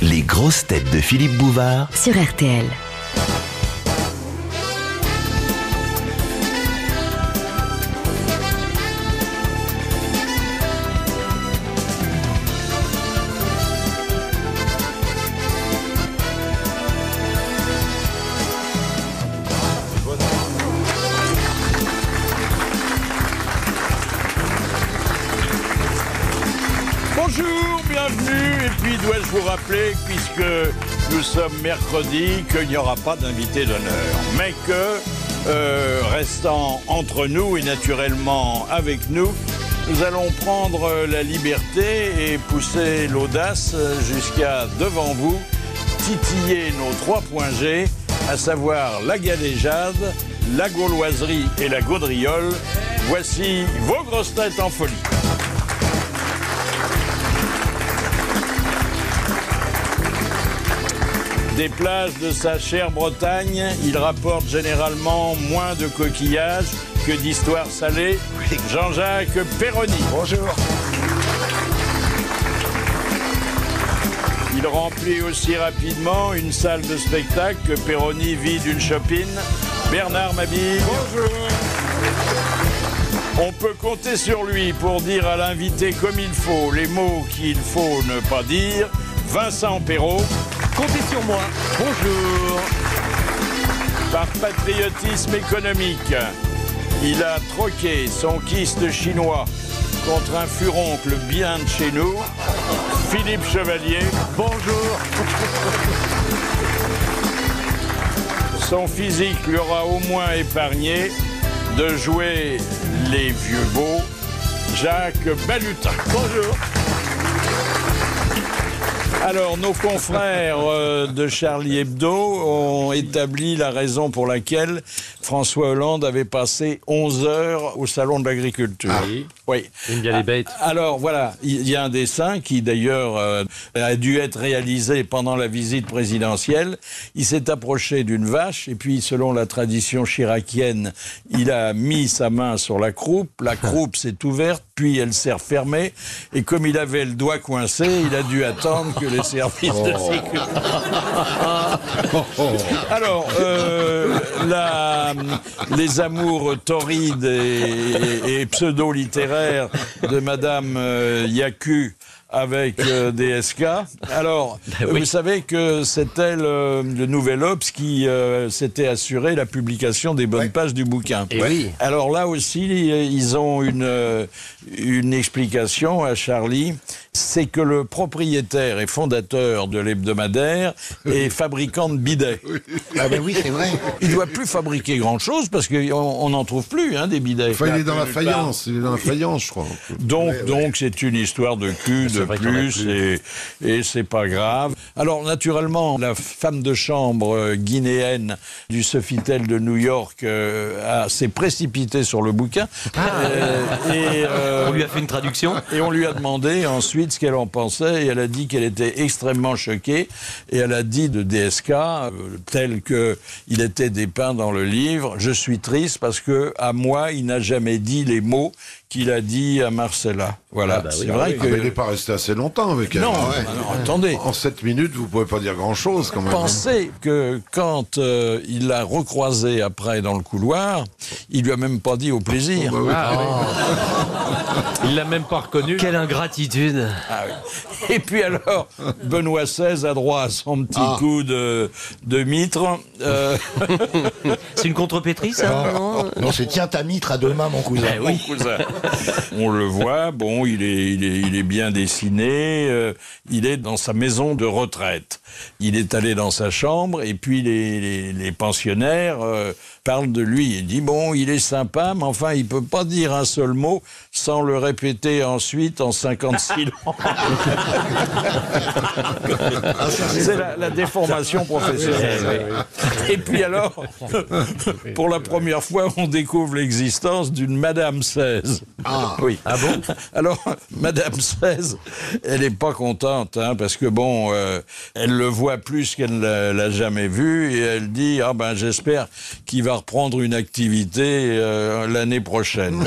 Les grosses têtes de Philippe Bouvard sur RTL. Bonjour, bienvenue, et puis dois-je vous rappeler, puisque nous sommes mercredi, qu'il n'y aura pas d'invité d'honneur, mais que, restant entre nous et naturellement avec nous, nous allons prendre la liberté et pousser l'audace jusqu'à devant vous, titiller nos 3 points G, à savoir la galéjade, la gauloiserie et la gaudriole. Voici vos grosses têtes en folie. Des plages de sa chère Bretagne, il rapporte généralement moins de coquillages que d'histoires salées. Jean-Jacques Perroni. Bonjour. Il remplit aussi rapidement une salle de spectacle que Perroni vide une chopine. Bernard Mabille. Bonjour. On peut compter sur lui pour dire à l'invité comme il faut les mots qu'il faut ne pas dire. Vincent Perrault. Comptez sur moi. Bonjour. Par patriotisme économique, il a troqué son kyste chinois contre un furoncle bien de chez nous. Philippe Chevalier. Bonjour. Son physique lui aura au moins épargné de jouer les vieux beaux. Jacques Balutin. Bonjour. Alors, nos confrères de Charlie Hebdo ont établi la raison pour laquelle François Hollande avait passé 11 heures au Salon de l'Agriculture. Ah oui. Oui. J'aime bien les bêtes. Alors, voilà, il y a un dessin qui, d'ailleurs, a dû être réalisé pendant la visite présidentielle. Il s'est approché d'une vache et puis, selon la tradition chiracienne, il a mis sa main sur la croupe. La croupe s'est ouverte, puis elle s'est refermée. Et comme il avait le doigt coincé, il a dû attendre que les services de sécurité... Alors, les amours torrides et pseudo-littéraires de Madame Yacu avec DSK. Alors, oui. Vous savez que c'était le Nouvel Obs qui s'était assuré la publication des bonnes pages du bouquin. Et oui. Alors là aussi, ils ont une explication à Charlie. C'est que le propriétaire et fondateur de l'hebdomadaire est fabricant de bidets. Ah ben oui, c'est vrai. Il ne doit plus fabriquer grand-chose parce qu'on n'en trouve plus, des bidets. Enfin, il est dans la faïence, je crois. Donc c'est une histoire de cul de vrai qu'il y en a plus et c'est pas grave. Alors naturellement, la femme de chambre guinéenne du Sofitel de New York s'est précipitée sur le bouquin. On lui a fait une traduction. Et on lui a demandé ensuite ce qu'elle en pensait et elle a dit qu'elle était extrêmement choquée et elle a dit de DSK, tel qu'il était dépeint dans le livre, « Je suis triste parce que à moi, il n'a jamais dit les mots qu'il a dit à Marcella. » Voilà, c'est vrai que... Mais il n'est pas resté assez longtemps avec elle. Non, Ouais. non, attendez. En 7 minutes, vous ne pouvez pas dire grand-chose quand même. Pensez que quand il l'a recroisé après dans le couloir, il lui a même pas dit au plaisir. Bah oui. Il l'a même pas reconnu. Quelle ingratitude. Ah oui. Et puis alors, Benoît XVI a droit à son petit coup de mitre. C'est une contrepétrie, ça, non? Non, c'est tiens ta mitre à 2 mains, mon cousin. Eh oui. Mon cousin. On le voit, bon, il est bien dessiné, il est dans sa maison de retraite. Il est allé dans sa chambre et puis les pensionnaires parlent de lui. Il dit, bon, il est sympa, mais enfin, il peut pas dire un seul mot sans le répéter ensuite en 56 langues. C'est la déformation professionnelle. Et puis alors, pour la première fois, on découvre l'existence d'une Madame XVI. Ah. Oui. Ah bon? Alors, Alors, Madame 16, elle n'est pas contente, hein, parce que bon, elle le voit plus qu'elle ne l'a jamais vu, et elle dit, ah ben j'espère qu'il va reprendre une activité l'année prochaine.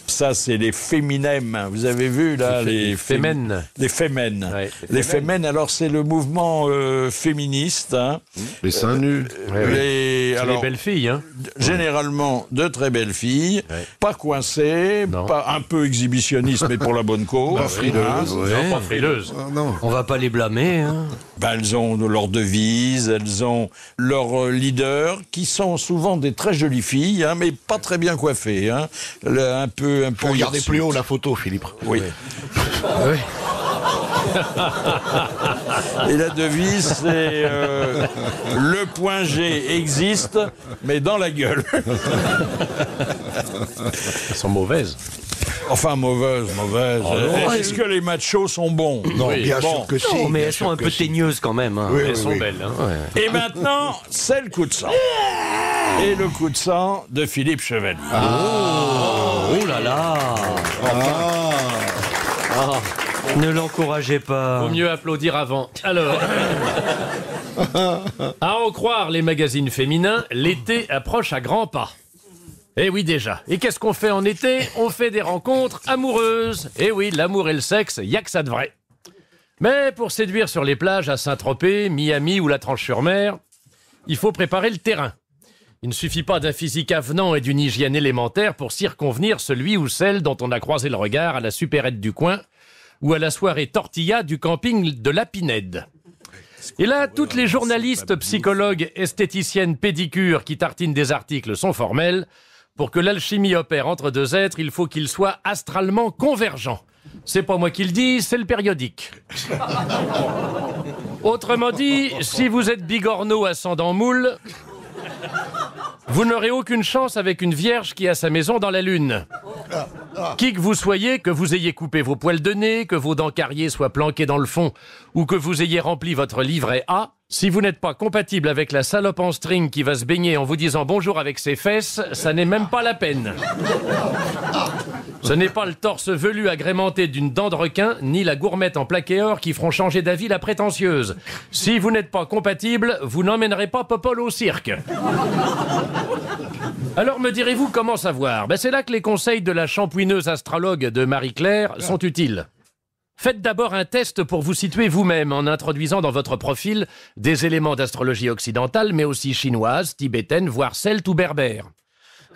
Ça, c'est les féminèmes. Vous avez vu, là, les fémènes. Les fémènes. Ouais, les fémènes, alors c'est le mouvement féministe. Hein. Les seins nus. C'est les belles filles, hein. Généralement, de très belles filles, pas coincées, Non. pas un peu exhibitionnistes, mais pour la bonne cause. Pas frileuses. Non, pas frileuses. Non. On va pas les blâmer. Hein. Ben, elles ont leur devise, elles ont leurs leaders, qui sont souvent des très jolies filles, hein, mais pas très bien coiffées. Hein. Un peu Regardez hirsutes. plus haut la photo, Philippe. Oui. Oui. Et la devise, c'est le point G existe, mais dans la gueule. Elles sont mauvaises. Enfin, mauvaise. Est-ce que les machos sont bons? Non, Oui, bien bon. sûr que si. Non, mais bien elles sûr sont un que peu si. teigneuses quand même. Hein. Oui, Elles oui, sont oui. belles. Hein. Et maintenant, c'est le coup de sang. Et le coup de sang de Philippe Chevalier. Oh là là. Ne l'encouragez pas. Vaut mieux applaudir avant. Alors, à en croire les magazines féminins, l'été approche à grands pas. Eh oui déjà. Et qu'est-ce qu'on fait en été? On fait des rencontres amoureuses. Eh oui, l'amour et le sexe, y a que ça de vrai. Mais pour séduire sur les plages à Saint-Tropez, Miami ou la Tranche-sur-Mer, il faut préparer le terrain. Il ne suffit pas d'un physique avenant et d'une hygiène élémentaire pour circonvenir celui ou celle dont on a croisé le regard à la supérette du coin ou à la soirée tortilla du camping de la Pinède. Et là, toutes les journalistes, psychologues, esthéticiennes, pédicures qui tartinent des articles sont formels. Pour que l'alchimie opère entre deux êtres, il faut qu'ils soient astralement convergents. C'est pas moi qui le dis, c'est le périodique. Autrement dit, si vous êtes bigorneau ascendant moule, vous n'aurez aucune chance avec une vierge qui a sa maison dans la lune. Qui que vous soyez, que vous ayez coupé vos poils de nez, que vos dents carriées soient planquées dans le fond, ou que vous ayez rempli votre livret A, si vous n'êtes pas compatible avec la salope en string qui va se baigner en vous disant bonjour avec ses fesses, ça n'est même pas la peine. Ce n'est pas le torse velu agrémenté d'une dent de requin, ni la gourmette en plaqué or qui feront changer d'avis la prétentieuse. Si vous n'êtes pas compatible, vous n'emmènerez pas Popol au cirque. Alors me direz-vous comment savoir? C'est là que les conseils de la shampouineuse astrologue de Marie-Claire sont utiles. Faites d'abord un test pour vous situer vous-même en introduisant dans votre profil des éléments d'astrologie occidentale, mais aussi chinoise, tibétaine, voire celte ou berbère.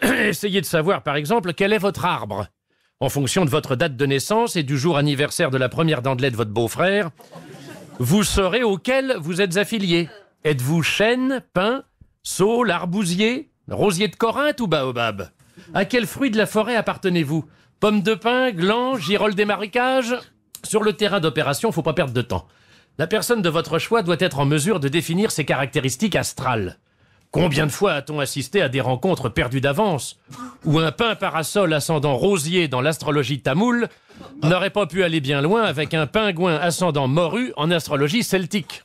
Essayez de savoir par exemple quel est votre arbre. En fonction de votre date de naissance et du jour anniversaire de la première dentelette de votre beau-frère, vous saurez auquel vous êtes affilié. Êtes-vous chêne, pin, saule, arbousier, rosier de Corinthe ou baobab? À quel fruit de la forêt appartenez-vous? Pomme de pin, gland, girole des marécages? Sur le terrain d'opération, faut pas perdre de temps. La personne de votre choix doit être en mesure de définir ses caractéristiques astrales. Combien de fois a-t-on assisté à des rencontres perdues d'avance, où un pin parasol ascendant rosier dans l'astrologie tamoule n'aurait pas pu aller bien loin avec un pingouin ascendant morue en astrologie celtique?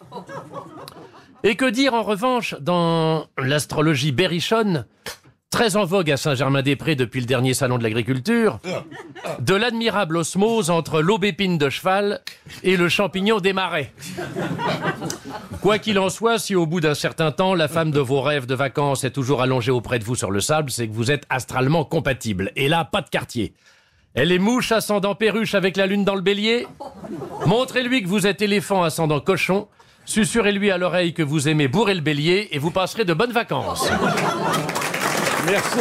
Et que dire en revanche dans l'astrologie berrichonne, très en vogue à Saint-Germain-des-Prés depuis le dernier salon de l'agriculture, de l'admirable osmose entre l'aubépine de cheval et le champignon des marais. Quoi qu'il en soit, si au bout d'un certain temps, la femme de vos rêves de vacances est toujours allongée auprès de vous sur le sable, c'est que vous êtes astralement compatible. Et là, pas de quartier. Elle est mouche ascendant perruche avec la lune dans le bélier. Montrez-lui que vous êtes éléphant ascendant cochon. Susurrez-lui à l'oreille que vous aimez bourrer le bélier et vous passerez de bonnes vacances. Merci.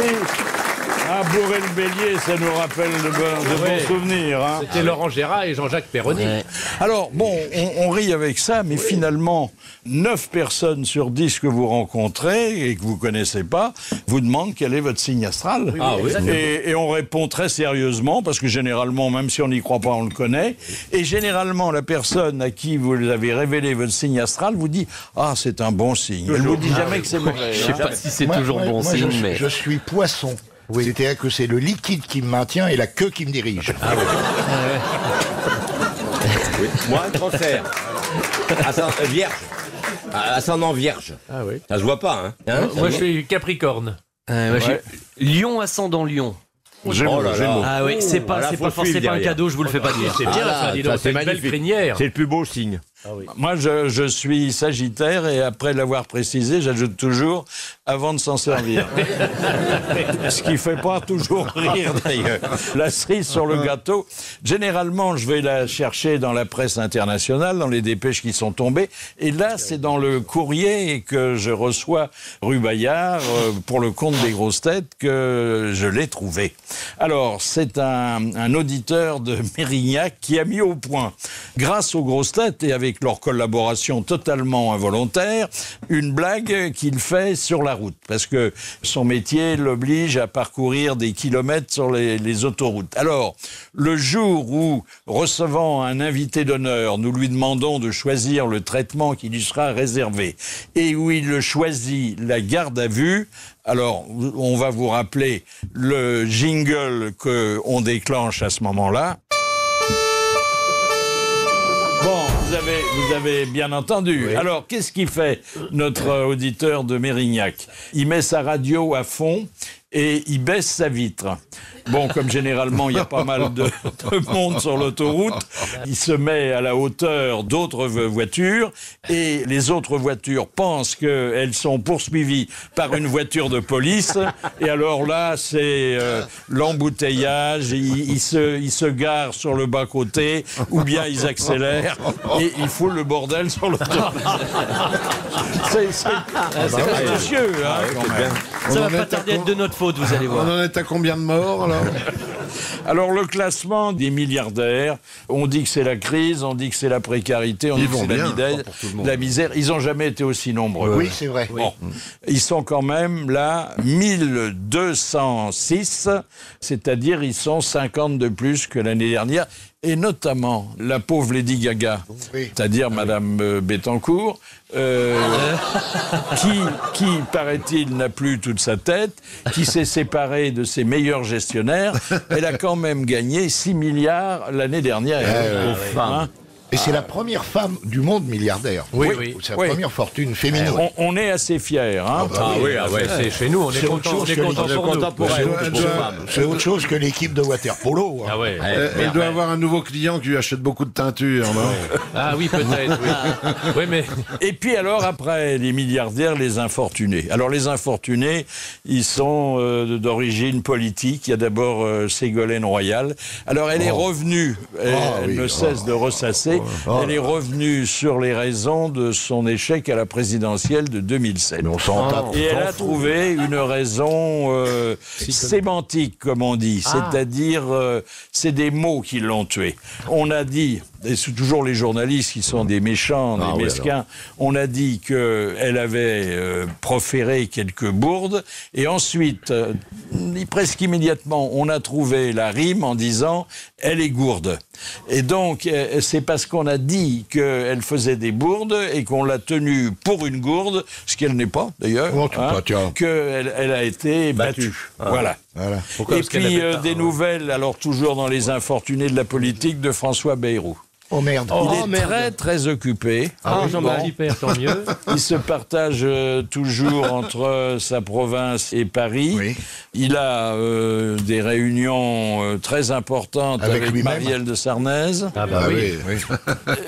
Ah, bourrer le bélier, ça nous rappelle de bons souvenirs. Hein. C'était Laurent Gérard et Jean-Jacques Perroni. Ouais. Alors, bon, on rit avec ça, mais finalement, 9 personnes sur 10 que vous rencontrez et que vous connaissez pas vous demandent quel est votre signe astral. Ah oui. Et on répond très sérieusement, parce que généralement, même si on n'y croit pas, on le connaît. Et généralement, la personne à qui vous avez révélé votre signe astral vous dit « Ah, c'est un bon signe ». Elle ne vous dit jamais que c'est mauvais. Je sais pas si c'est toujours bon signe, mais... Je suis poisson. C'est-à-dire que c'est le liquide qui me maintient et la queue qui me dirige. Ah oui. Moi, cancer. Vierge. Ascendant vierge. Ah oui. Ça se voit pas, hein, Moi, je suis Capricorne. Lion ascendant lion. Gémeaux, Gémeaux. Ah oui, c'est pas forcément un cadeau, je vous le fais pas dire. C'est bien, ça, dis donc, c'est une belle magnifique. crinière. C'est le plus beau signe. Moi, je suis Sagittaire et après l'avoir précisé, j'ajoute toujours avant de s'en servir. Ce qui fait pas toujours rire d'ailleurs. La cerise sur le gâteau, généralement, je vais la chercher dans la presse internationale, dans les dépêches qui sont tombées. Et là, c'est dans le courrier que je reçois rue Bayard pour le compte des grosses têtes que je l'ai trouvé. Alors, c'est un auditeur de Mérignac qui a mis au point, grâce aux grosses têtes et avec leur collaboration totalement involontaire, une blague qu'il fait sur la route. Parce que son métier l'oblige à parcourir des kilomètres sur les autoroutes. Alors, le jour où, recevant un invité d'honneur, nous lui demandons de choisir le traitement qui lui sera réservé, et où il choisit la garde à vue, alors, on va vous rappeler le jingle qu'on déclenche à ce moment-là. Bon, vous avez bien entendu. Oui. Alors, qu'est-ce qu'il fait, notre auditeur de Mérignac? Il met sa radio à fond et il baisse sa vitre. Bon, comme généralement, il y a pas mal de monde sur l'autoroute, il se met à la hauteur d'autres voitures et les autres voitures pensent qu'elles sont poursuivies par une voiture de police. Et alors là, c'est l'embouteillage, ils se garent sur le bas-côté ou bien ils accélèrent et ils foutent le bordel sur l'autoroute. C'est précieux, hein, quand même. Ça va pas tarder à être de notre faute, vous allez voir. On en est à combien de morts, alors? Alors, le classement des milliardaires, on dit que c'est la crise, on dit que c'est la précarité, on dit que c'est la misère. Ils n'ont jamais été aussi nombreux. Oui, c'est vrai. Bon. Ils sont quand même là, 1206, c'est-à-dire ils sont 50 de plus que l'année dernière. Et notamment la pauvre Lady Gaga, c'est-à-dire Madame Bettencourt, qui paraît-il, n'a plus toute sa tête, qui s'est séparée de ses meilleurs gestionnaires. Elle a quand même gagné 6 milliards l'année dernière. Hein. Et c'est la première femme du monde milliardaire. Oui. C'est la première fortune féminine. On est assez fiers. Hein. C'est chez nous, on est content pour elle. C'est autre chose que l'équipe de water-polo. Ah ouais. Elle doit avoir un nouveau client qui lui achète beaucoup de teinture, non? Ah oui, peut-être, oui. Oui, mais... Et puis alors, après les milliardaires, les infortunés. Alors les infortunés, ils sont d'origine politique. Il y a d'abord Ségolène Royal. Alors elle est revenue, elle ne cesse de ressasser. Elle est revenue sur les raisons de son échec à la présidentielle de 2007. Et elle a trouvé une raison sémantique, comme on dit. C'est-à-dire, c'est des mots qui l'ont tué. On a dit, et c'est toujours les journalistes qui sont des méchants, des mesquins, on a dit qu'elle avait proféré quelques bourdes. Et ensuite, presque immédiatement, on a trouvé la rime en disant « elle est gourde ». Et donc, c'est parce qu'on a dit qu'elle faisait des bourdes et qu'on l'a tenue pour une gourde, ce qu'elle n'est pas d'ailleurs, qu'elle a été battue. Voilà. Et puis des nouvelles, alors toujours dans les infortunés de la politique, de François Bayrou. Oh merde. Il est très très occupé. tant mieux. Il se partage toujours entre sa province et Paris. Oui. Il a des réunions très importantes avec Marielle de Sarnez. Ah bah oui.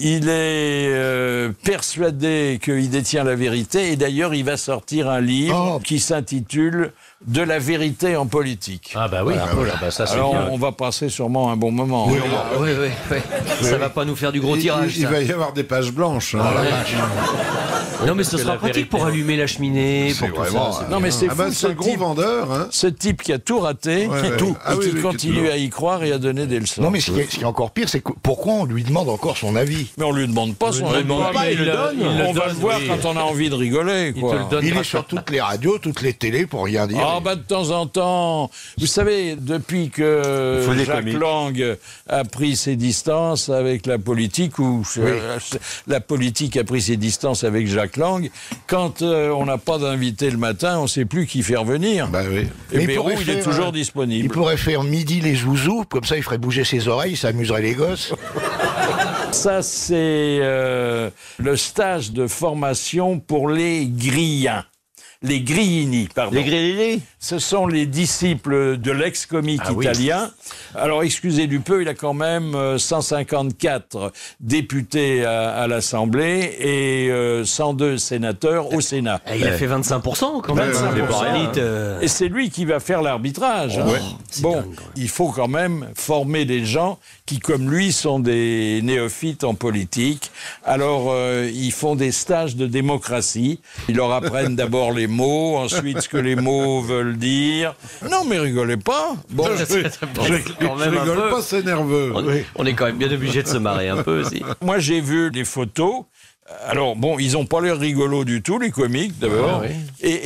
Il est persuadé qu'il détient la vérité. Et d'ailleurs, il va sortir un livre qui s'intitule « De la vérité en politique ». Ah bah oui. Ça, c'est alors, bien. on va passer sûrement un bon moment. Oui. Ça va pas nous faire du gros tirage. Il va y avoir des pages blanches. Non, mais ce sera pratique pour allumer la cheminée, pour tout ça. Non, mais c'est fou, c'est un gros vendeur. Hein. Ce type qui a tout raté, qui continue à y croire et à donner des leçons. Non, mais ce qui est encore pire, c'est pourquoi on lui demande encore son avis. Mais on lui demande pas son avis. Il le donne. On va le voir quand on a envie de rigoler. Quoi. Il est sur toutes les radios, toutes les télés pour rien dire. Ah bah de temps en temps, vous savez, depuis que Jacques Lang a pris ses distances avec la politique, ou la politique a pris ses distances avec Jacques Lang, quand on n'a pas d'invité le matin, on ne sait plus qui faire venir. Bah oui. Et Bayrou, il est toujours disponible. Il pourrait faire midi les zouzous, comme ça il ferait bouger ses oreilles, ça amuserait les gosses. Ça, c'est le stage de formation pour les grillins. les Grillini, pardon. Les Grillini? Ce sont les disciples de l'ex-comique italien. Alors, excusez du peu, il a quand même 154 députés à l'Assemblée et 102 sénateurs au Sénat. Et il a fait 25% quand même. 25%. Et c'est lui qui va faire l'arbitrage. Hein. Bon, il faut quand même former des gens qui, comme lui, sont des néophytes en politique. Alors, ils font des stages de démocratie. Ils leur apprennent d'abord les mots, ensuite ce que les mots veulent dire. Non, mais rigolez pas. Bon, Je rigole pas, c'est nerveux. On est quand même bien obligé de se marrer un peu aussi. moi, j'ai vu des photos. Alors, bon, ils n'ont pas l'air rigolos du tout, les comiques, d'abord. Ah, oui.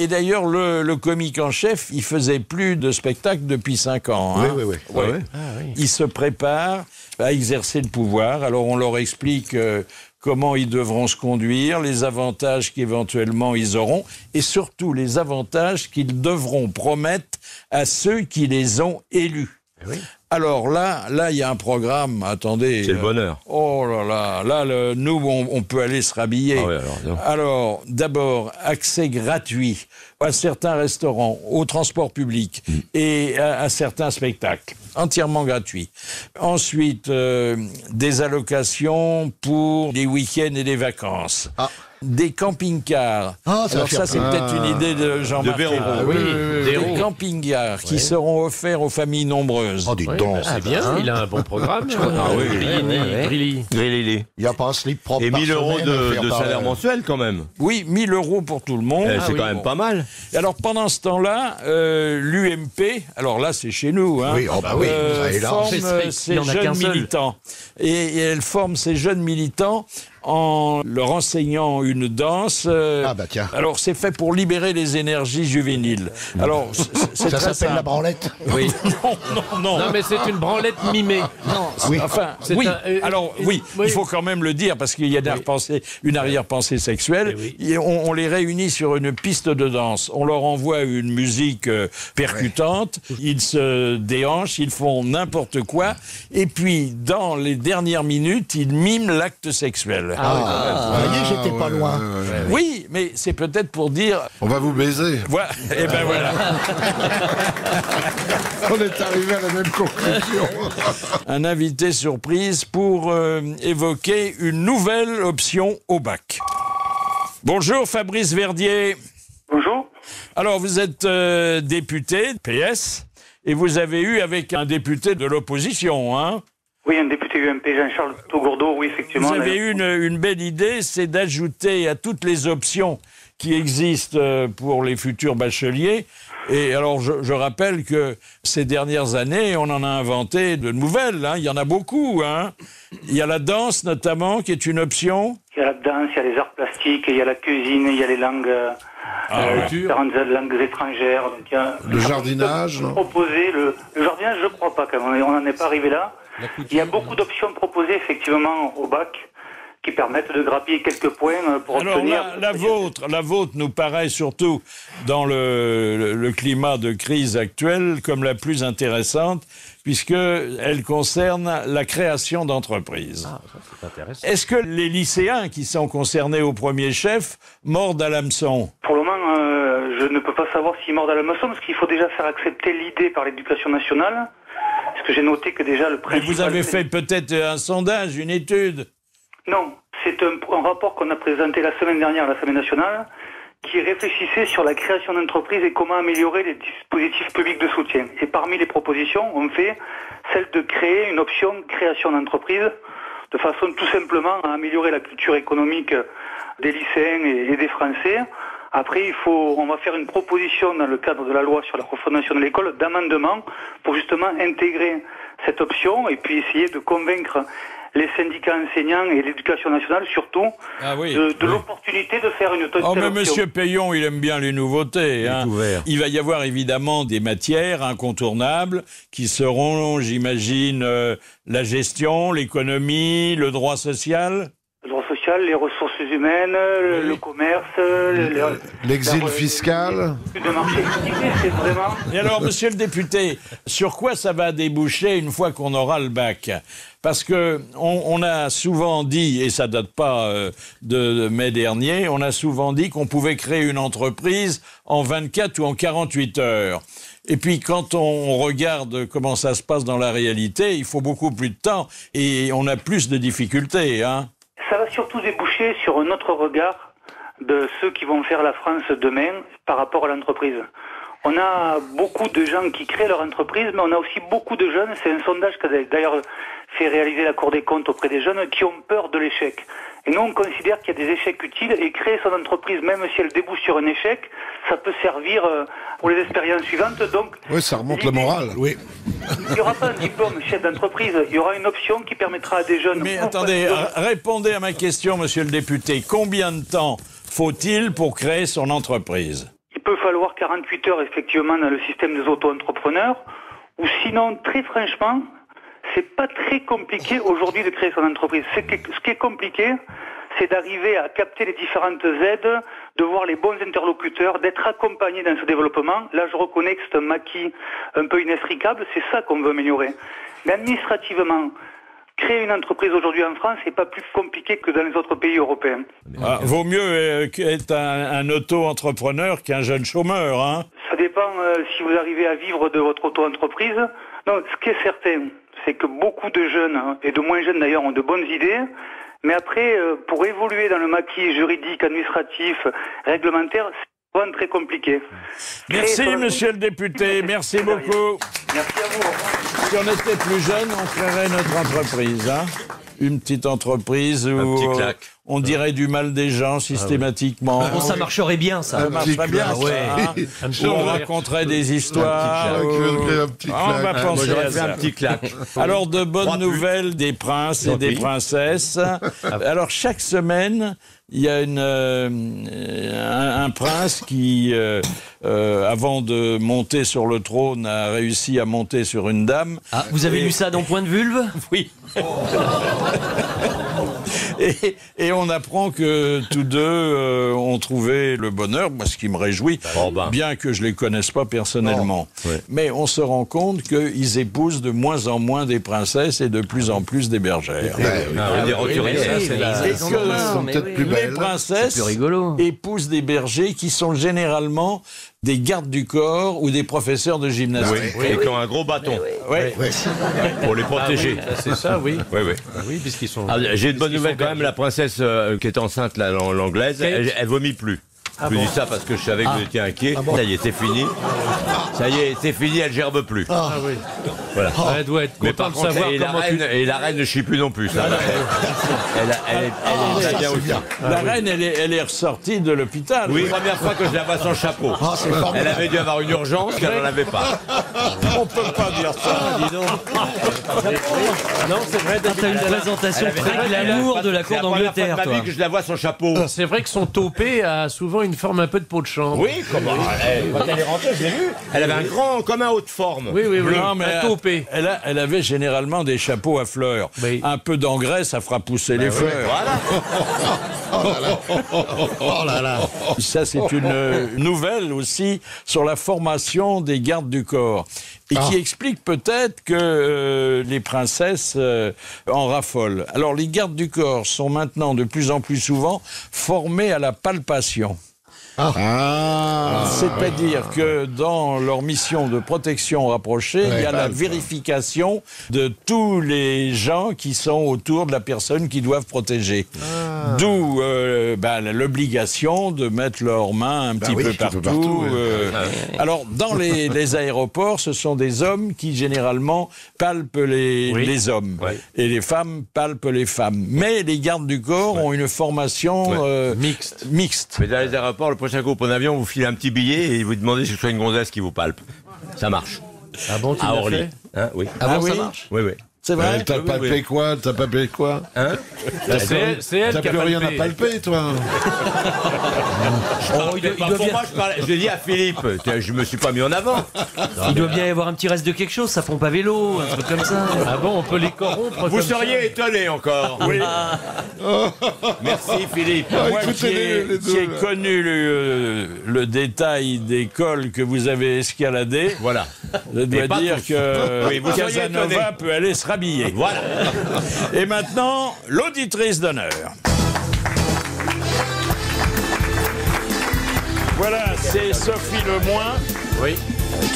Et d'ailleurs, le comique en chef, il faisait plus de spectacles depuis 5 ans. Hein. Oui. Ouais. Il se prépare à exercer le pouvoir. Alors, on leur explique comment ils devront se conduire, les avantages qu'éventuellement ils auront, et surtout les avantages qu'ils devront promettre à ceux qui les ont élus. Alors là, il y a un programme, attendez. C'est le bonheur. Oh là là, nous, on peut aller se rhabiller. Ah oui, Alors, d'abord, accès gratuit à certains restaurants, au transport public et à certains spectacles, entièrement gratuits. Ensuite, des allocations pour les week-ends et les vacances. Des camping-cars. Alors ça, c'est peut-être une idée de Jean-Marc Ayrault. Des camping-cars qui seront offerts aux familles nombreuses. Oh, dis donc. C'est bien, il a un bon programme. Grillini. Grillini. Il n'y a pas un slip propre. Et par 1000 euros semaine à faire de par- salaire mensuel quand même. Oui, 1000 euros pour tout le monde. C'est quand même pas mal. Et alors, pendant ce temps-là, l'UMP, alors là, c'est chez nous, hein, Oui, ça est là. forme Il ces y en a jeunes qu'un seul. militants. Et elle forme ces jeunes militants en leur enseignant une danse. Tiens. Alors, c'est fait pour libérer les énergies juvéniles. Alors, c'est Ça très s'appelle la simple. branlette. Oui. Non. Non, mais c'est une branlette mimée. Oui. Enfin, C'est oui. un- Alors, oui, il faut quand même le dire parce qu'il y a une arrière-pensée sexuelle. Et on les réunit sur une piste de danse. On leur envoie une musique percutante. Ils se déhanchent, ils font n'importe quoi. Et puis, dans les dernières minutes, ils miment l'acte sexuel. Vous voyez, j'étais pas loin. Oui, mais c'est peut-être pour dire. On va vous baiser. Voilà. Et ben voilà. On est arrivé à la même conclusion. Un invité surprise pour évoquer une nouvelle option au bac. Bonjour Fabrice Verdier. Bonjour. Alors vous êtes député PS et vous avez eu avec un député de l'opposition, hein? Oui, un député UMP, Jean-Charles Togourdeau, oui, effectivement. Vous avez eu une belle idée, c'est d'ajouter à toutes les options qui existent pour les futurs bacheliers. Et alors, je rappelle que ces dernières années, on en a inventé de nouvelles. Hein. Il y en a beaucoup. Hein. Il y a la danse, notamment, qui est une option. Il y a la danse, il y a les arts plastiques, il y a la cuisine, il y a les langues, différentes langues étrangères. Donc, il y a Le jardinage, non? proposé, le jardinage, je ne crois pas, quand même. On n'en est pas arrivé là. Il y a beaucoup d'options proposées, effectivement, au bac, qui permettent de grappiller quelques points pour Alors obtenir... la vôtre nous paraît surtout dans le climat de crise actuel comme la plus intéressante puisqu'elle concerne la création d'entreprises. Ça, c'est intéressant. Est-ce que les lycéens qui sont concernés au premier chef mordent à l'hameçon? Pour le moment, je ne peux pas savoir s'ils mordent à la maçon, parce qu'il faut déjà faire accepter l'idée par l'éducation nationale. Parce que j'ai noté que déjà le Mais principal... vous avez fait peut-être un sondage, une étude? Non, c'est un rapport qu'on a présenté la semaine dernière à l'Assemblée nationale qui réfléchissait sur la création d'entreprises et comment améliorer les dispositifs publics de soutien. Et parmi les propositions, on fait celle de créer une option création d'entreprise de façon tout simplement à améliorer la culture économique des lycéens et des Français. Après, on va faire une proposition dans le cadre de la loi sur la refondation de l'école d'amendement pour justement intégrer cette option et puis essayer de convaincre les syndicats enseignants et l'éducation nationale surtout de l'opportunité de faire une telle Oh, mais option. Monsieur Payon, il aime bien les nouveautés. Hein. Il va y avoir évidemment des matières incontournables qui seront, j'imagine, la gestion, l'économie, le droit social. Le droit social, sociales, les ressources humaines, le commerce, L'exil fiscal. de marché. C'est vraiment... Et alors, monsieur le député, sur quoi ça va déboucher une fois qu'on aura le bac? Parce que on a souvent dit, et ça date pas de mai dernier, on a souvent dit qu'on pouvait créer une entreprise en 24 ou en 48 heures. Et puis quand on regarde comment ça se passe dans la réalité, il faut beaucoup plus de temps et on a plus de difficultés, hein. Ça va surtout déboucher sur un autre regard de ceux qui vont faire la France demain par rapport à l'entreprise. On a beaucoup de gens qui créent leur entreprise, mais on a aussi beaucoup de jeunes, c'est un sondage qu'a d'ailleurs fait réaliser la Cour des comptes auprès des jeunes, qui ont peur de l'échec. Et nous, on considère qu'il y a des échecs utiles, et créer son entreprise, même si elle débouche sur un échec, ça peut servir pour les expériences suivantes. Donc, Oui, ça remonte le moral. Oui. il n'y aura pas un diplôme chef d'entreprise, il y aura une option qui permettra à des jeunes... Mais attendez, répondez à ma question, monsieur le député. Combien de temps faut-il pour créer son entreprise? Il peut falloir 48 heures, effectivement, dans le système des auto-entrepreneurs, ou sinon, très franchement, c'est pas très compliqué aujourd'hui de créer son entreprise. Ce qui est compliqué, c'est d'arriver à capter les différentes aides, de voir les bons interlocuteurs, d'être accompagné dans ce développement. Là, je reconnais que c'est un maquis un peu inextricable, c'est ça qu'on veut améliorer. Mais administrativement, créer une entreprise aujourd'hui en France, c'est pas plus compliqué que dans les autres pays européens. Ah, vaut mieux être un auto-entrepreneur qu'un jeune chômeur, hein. Ça dépend si vous arrivez à vivre de votre auto-entreprise. Non, ce qui est certain, c'est que beaucoup de jeunes, et de moins jeunes d'ailleurs, ont de bonnes idées. Mais après, pour évoluer dans le maquis juridique, administratif, réglementaire, c'est vraiment très compliqué. Merci, monsieur le député. Merci beaucoup. Merci à vous. Si on était plus jeune, on créerait notre entreprise, hein. Une petite entreprise où on dirait du mal des gens systématiquement. Bon, ça marcherait bien, ça. Ça marcherait bien, ça, hein. Où on raconterait des histoires. On va penser à ça. Un petit claque. Alors, de bonnes nouvelles des princes et des princesses. Alors, chaque semaine, il y a un prince qui, avant de monter sur le trône, a réussi à monter sur une dame. Ah, vous avez lu ça dans Point de Vulve? Oui. Et on apprend que tous deux ont trouvé le bonheur, moi, ce qui me réjouit, bien que je les connaisse pas personnellement. Mais on se rend compte qu'ils épousent de moins en moins des princesses et de plus en plus des bergères. Les princesses épousent des bergers qui sont généralement des gardes du corps ou des professeurs de gymnastique. Et qui ont un gros bâton. Pour les protéger. C'est ça, oui. Oui, puisqu'ils sont... j'ai une bonne nouvelle quand même, la princesse qui est enceinte, là, l'anglaise, elle vomit plus. Je dis ça parce que je savais que vous étiez inquiet. Ça y est, c'est fini. Ça y est, c'est fini, elle gerbe plus. Voilà. Elle doit être contente. Mais par contre, et la reine ne chie plus non plus. Ça. Elle est bien aussi. La reine, elle est ressortie de l'hôpital. Oui, première fois que je la vois sans chapeau. Elle avait dû avoir une urgence qu'elle n'en avait pas. On peut pas dire ça, dis donc. Non, c'est vrai, t'as une présentation très glamour de la cour d'Angleterre, toi. C'est la première fois de ma vie que je la vois sans chapeau. C'est vrai que son topé a souvent une forme un peu de peau de chambre. Oui, comment quand elle est rentrée, je l'ai vu. Elle avait un grand, comme un haut de forme. Oui. Non, mais un topé. Elle avait généralement des chapeaux à fleurs. Oui. Un peu d'engrais, ça fera pousser les fleurs. Voilà. Oh là là. Ça, c'est une nouvelle aussi sur la formation des gardes du corps. Et qui explique peut-être que les princesses en raffolent. Alors, les gardes du corps sont maintenant de plus en plus souvent formés à la palpation. C'est-à-dire que dans leur mission de protection rapprochée, il y a la vérification de tous les gens qui sont autour de la personne qu'ils doivent protéger. D'où l'obligation de mettre leurs mains un petit peu partout. Alors, dans les aéroports, ce sont des hommes qui, généralement, palpent les hommes. Et les femmes palpent les femmes. Mais les gardes du corps ont une formation mixte. Mais dans les aéroports, le prochain coup, en avion, vous filez un petit billet et vous demandez si ce soit une gonzesse qui vous palpe. Ça marche. Ah bon, tu l'as fait hein, oui. Ah bon, ça marche? Oui. C'est vrai. T'as palpé quoi? T'as palpé quoi? Hein? C'est elle T'as qui a plus rien à palpé. palper, toi. Je l'ai dit à Philippe, je me suis pas mis en avant. Il doit bien y avoir un petit reste de quelque chose, ça pompe à vélo, un truc comme ça. Ah bon, on peut les corrompre Vous comme seriez étonné encore. Oui. Merci Philippe. Moi qui écoutez-les, les deux, ai là. connu le détail des cols que vous avez escaladés, Voilà. je dois pas dire tous. que Oui, vous seriez Casanova étonné. peut aller se rhabiller. Voilà. Et maintenant, l'auditrice d'honneur. Voilà, c'est Sophie Lemoin. Oui.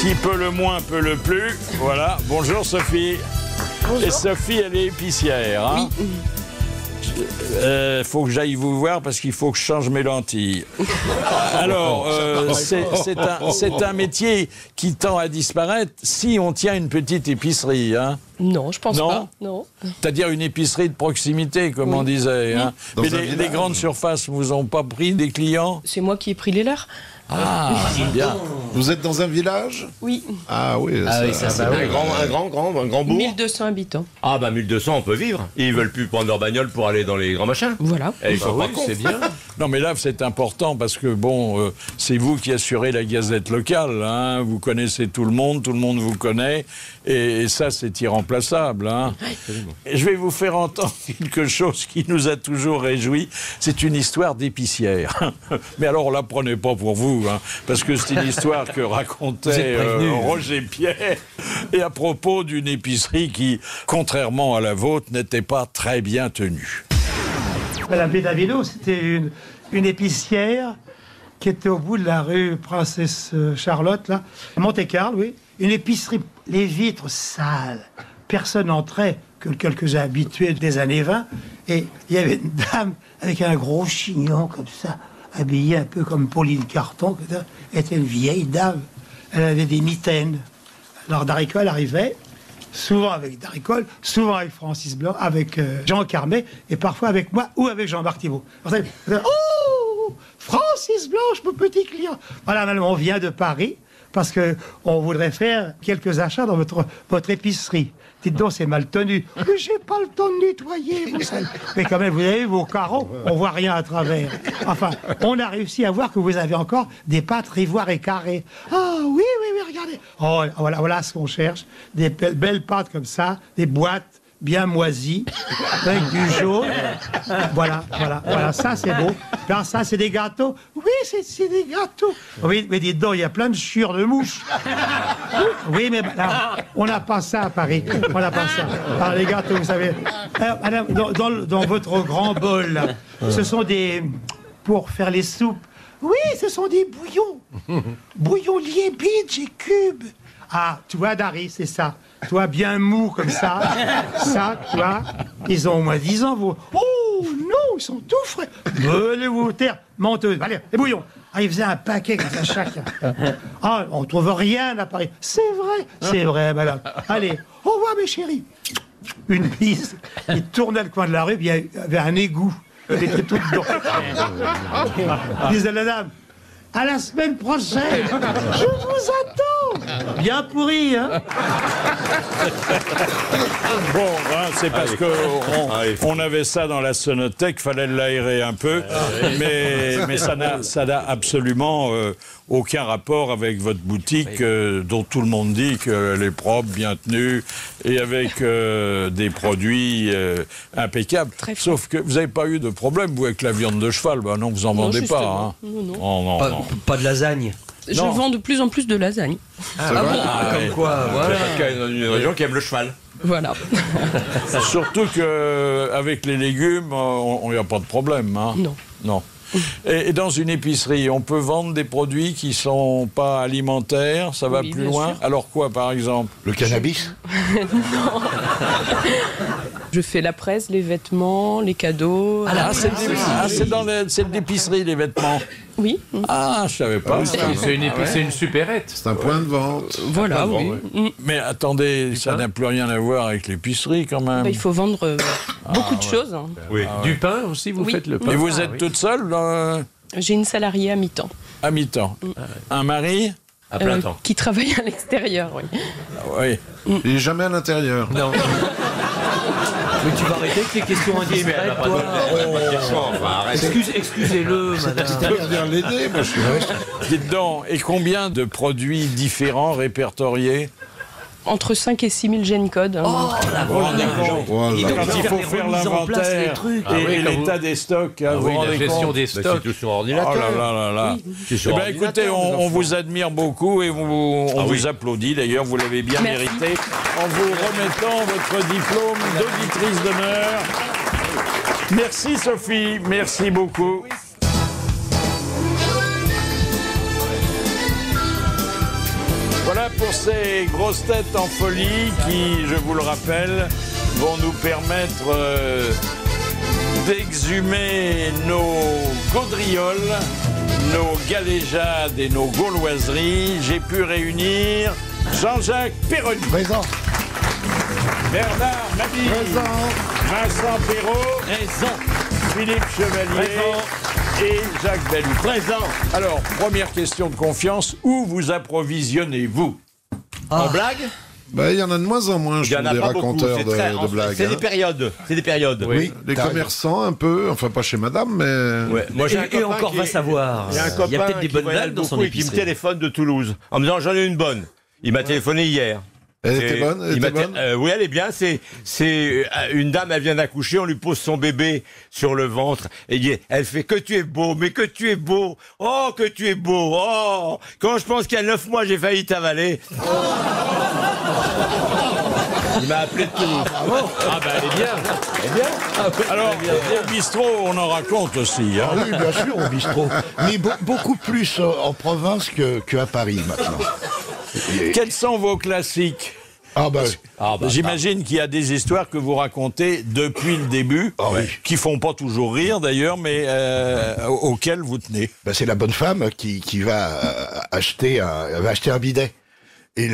Qui peut le moins, peut le plus. Voilà. Bonjour Sophie. Bonjour. Et Sophie, elle est épicière. Hein. Oui. Faut que j'aille vous voir parce qu'il faut que je change mes lentilles. Alors, c'est un métier qui tend à disparaître si on tient une petite épicerie. Hein. Non, je pense Non. pas. Non. C'est-à-dire une épicerie de proximité, comme on disait. Hein. Dans Mais un les village. grandes surfaces vous ont pas pris des clients? C'est moi qui ai pris les leurs. Ah, bien. Vous êtes dans un village? Oui. Ah oui. Un grand bourg. 1200 habitants. Ah bah 1200, on peut vivre. Ils veulent plus prendre leur bagnole pour aller dans les grands machins. Voilà. Et ils sont pas Oui, cons. c'est bien. Non, mais là, c'est important parce que, bon, c'est vous qui assurez la gazette locale. Hein. Vous connaissez tout le monde vous connaît. Et ça, c'est irremplaçable. Hein. Et je vais vous faire entendre quelque chose qui nous a toujours réjouis. C'est une histoire d'épicière. Mais alors, la prenez pas pour vous, hein, parce que c'est une histoire que racontait Roger Pierre. Et à propos d'une épicerie qui, contrairement à la vôtre, n'était pas très bien tenue. Madame Bédavido, c'était une épicière qui était au bout de la rue Princesse Charlotte, là, à Monte-Carlo, oui. Une épicerie, les vitres sales. Personne n'entrait, que quelques habitués des années 20. Et il y avait une dame avec un gros chignon comme ça, habillée un peu comme Pauline Carton. Elle était une vieille dame. Elle avait des mitaines. Alors Daricole arrivait, souvent avec Daricole, souvent avec Francis Blanc, avec Jean Carmet, et parfois avec moi ou avec Jean-Marc Thibault. Oh, Francis Blanche, mon petit client. Voilà, madame, on vient de Paris parce que on voudrait faire quelques achats dans votre épicerie. Dites donc, c'est mal tenu. Mais j'ai pas le temps de nettoyer, vous savez. Mais quand même, vous avez vos carreaux, on voit rien à travers. Enfin, on a réussi à voir que vous avez encore des pâtes ivoire et carrées. Ah oui, regardez. Oh, voilà ce qu'on cherche. Des belles pâtes comme ça, des boîtes bien moisies, avec du jaune. Voilà, ça c'est beau. Là, ça c'est des gâteaux. Oui, c'est des gâteaux. Oui, mais dites donc, il y a plein de chiures de mouches. Oui, mais là, on n'a pas ça à Paris. On n'a pas ça. Alors, les gâteaux, vous savez. Alors, madame, dans votre grand bol, là, ce sont des... pour faire les soupes. Oui, ce sont des bouillons. Bouillons liébides et cubes. Ah, tu vois, Dari, c'est ça. Toi, bien mou comme ça. Ça, tu vois, ils ont au moins 10 ans. Vous... Oh, non, ils sont tout frais. Allez-vous taire, menteuse. Allez, les bouillons. Ah, ils faisaient un paquet comme ça chacun. Ah, on trouve rien à Paris. C'est vrai, madame. Allez, au revoir, mes chéris. Une bise. Il tournait le coin de la rue, puis il y avait un égout. Elle était toute dedans. Il disait à la dame, à la semaine prochaine, je vous attends. Bien pourri, hein. Bon, hein, c'est parce que on avait ça dans la sonothèque, fallait l'aérer un peu, mais ça n'a absolument aucun rapport avec votre boutique dont tout le monde dit qu'elle est propre, bien tenue et avec des produits impeccables. Sauf que vous n'avez pas eu de problème, vous, avec la viande de cheval. Ben non, vous n'en vendez pas. Hein. Non. Pas de lasagne. Je vends de plus en plus de lasagne. Comme quoi, voilà. Parce qu'il y a une région qui aime le cheval. Voilà. Surtout qu'avec les légumes, il n'y a pas de problème. Hein. Non. Et dans une épicerie, on peut vendre des produits qui ne sont pas alimentaires, ça va Oui, plus bien loin. sûr. Alors quoi, par exemple? Le cannabis? Non. Je fais la presse, les vêtements, les cadeaux. C'est de l'épicerie, les vêtements. Oui. Ah, je savais pas. C'est une supérette. C'est un point de vente. Voilà, oui. Mais attendez, ça n'a plus rien à voir avec l'épicerie quand même. Bah, il faut vendre beaucoup de choses. Hein. Oui. Du pain aussi, vous faites le pain. Et vous êtes toute seule J'ai une salariée à mi-temps. à mi-temps. Un mari? À plein temps. Qui travaille à l'extérieur, oui. Oui. Il est jamais à l'intérieur. Non. Mais tu vas arrêter avec les questions indiscrètes, toi. Excusez-le, madame. Tu peux venir l'aider, moi je suis Dites donc, et combien de produits différents répertoriés? Entre 5 et 6 000 gènes codes. Hein. Oh, la Quand il faut faire l'inventaire et l'état des stocks, vous vous rendez compte? Des stocks. C'est tout sur ordinateur. Oh là là là là. Eh bien, écoutez, on vous admire beaucoup et on vous applaudit. D'ailleurs, vous l'avez bien mérité en vous remettant votre diplôme d'auditrice d'honneur. Merci Sophie, merci beaucoup. Voilà pour ces grosses têtes en folie qui, je vous le rappelle, vont nous permettre d'exhumer nos gaudrioles, nos galéjades et nos gauloiseries. J'ai pu réunir Jean-Jacques Perroni. Présent. Bernard Mabille. Présent. Vincent Perrault. Présent. Philippe Chevalier. Et Jacques Bellou. Présent. Alors, première question de confiance. Où vous approvisionnez-vous? En blague? Bah, il y en a de moins en moins, je Il y en trouve, a des pas beaucoup. raconteurs C'est de blagues. C'est des hein. périodes. C'est des périodes. Oui, les commerçants un peu, enfin pas chez madame, mais... Ouais. Moi, j'ai un Et copain encore va savoir. Il y a un Il y a copain peut-être des qui bonnes voyage blagues dans son beaucoup et qui me épicerie. téléphone de Toulouse en me disant j'en ai une bonne. Il m'a téléphoné hier. Elle était bonne, elle était bonne Oui, elle est bien. C'est une dame, elle vient d'accoucher, on lui pose son bébé sur le ventre et elle fait que tu es beau, mais que tu es beau. Oh, que tu es beau. Oh, quand je pense qu'il y a 9 mois, j'ai failli t'avaler. Il m'a appelé de Toulouse. Ah bah elle est bien. Elle est bien. Alors, au bistrot, on en raconte aussi. Hein. Ah oui, bien sûr, au bistrot. Mais beaucoup plus en province qu'à Paris maintenant. Quels sont vos classiques? J'imagine qu'il y a des histoires que vous racontez depuis le début, qui font pas toujours rire d'ailleurs, mais auxquelles vous tenez. Ben, c'est la bonne femme qui va acheter un bidet. Et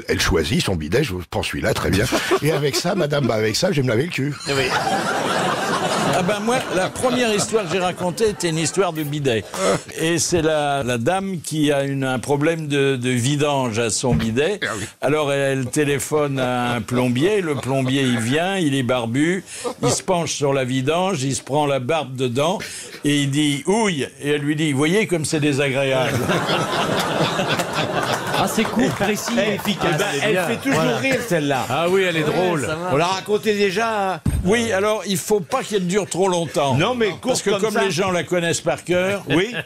elle choisit son bidet, je prends celui-là, très bien. Et avec ça, madame, avec ça, je vais me laver le cul. Oui. Ah ben moi, la première histoire que j'ai racontée était une histoire de bidet. Et c'est la dame qui a un problème de vidange à son bidet. Alors elle téléphone à un plombier, le plombier il vient, il est barbu, il se penche sur la vidange, il se prend la barbe dedans et il dit « ouille » et elle lui dit « vous voyez comme c'est désagréable ». Ah, c'est court, précis, efficace. Elle fait toujours rire celle-là. Ah oui, elle est drôle. On l'a raconté déjà. Hein. Oui, alors il faut pas qu'elle dure trop longtemps. Non, mais parce que comme les gens la connaissent par cœur. Oui,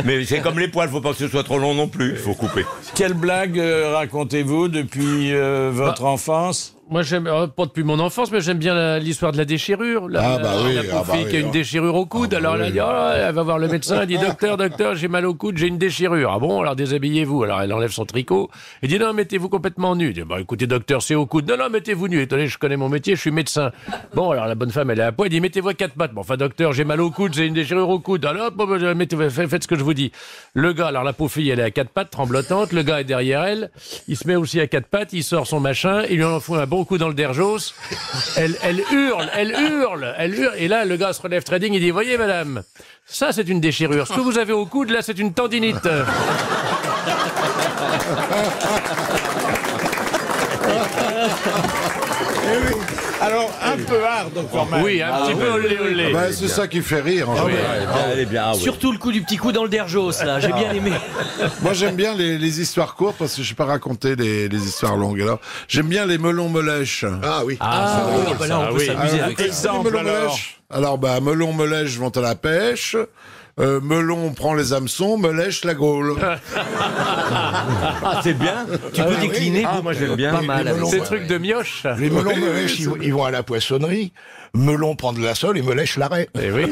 mais c'est comme les poils, faut pas que ce soit trop long non plus. Il faut couper. Quelle blague racontez-vous depuis votre enfance? Moi, j'aime, pas depuis mon enfance, mais j'aime bien l'histoire de la déchirure. La pauvre fille qui a une déchirure au coude. Alors, elle va voir le médecin, elle dit docteur, j'ai mal au coude, j'ai une déchirure. Ah bon, alors déshabillez-vous. Alors, elle enlève son tricot. Elle dit non, mettez-vous complètement nu. Elle dit écoutez, docteur, c'est au coude. Non, mettez-vous nu. Étonnez, je connais mon métier, je suis médecin. Bon, alors la bonne femme, elle est à poil, elle dit mettez-vous à 4 pattes. Bon, enfin, docteur, j'ai mal au coude, j'ai une déchirure au coude. Alors, faites ce que je vous dis. Le gars, alors la pauvre fille, elle est à 4 pattes, tremblotante. Le gars est derrière elle. Il se met aussi à 4 pattes, il sort son machin, il lui en fout un bon coup dans le derjos. Elle hurle. Et là, le gars se relève très digne, il dit voyez, madame, ça, c'est une déchirure. Ce que vous avez au coude, là, c'est une tendinite. Alors, un peu hard quand même. Oui, un petit peu olé. Bah, c'est ça qui fait rire, en général. Elle est bien. Surtout le coup du petit coup dans le derjos, là. J'ai bien aimé. Moi, j'aime bien les histoires courtes parce que je ne sais pas raconter les histoires longues. Alors, j'aime bien les melons melèches. Ah oui. Là, on peut s'amuser avec ça. Exemple, melons melèches. Alors, melons melèches vont à la pêche. Melon prend les hameçons, melèche la Gaule. Ah, c'est bien. Tu peux décliner. Ah, moi j'aime bien. Pas mal. Ces trucs de mioche. Les melons melèches, ils vont à la poissonnerie. Melon prend de la sole et melèche l'arrêt. Eh oui.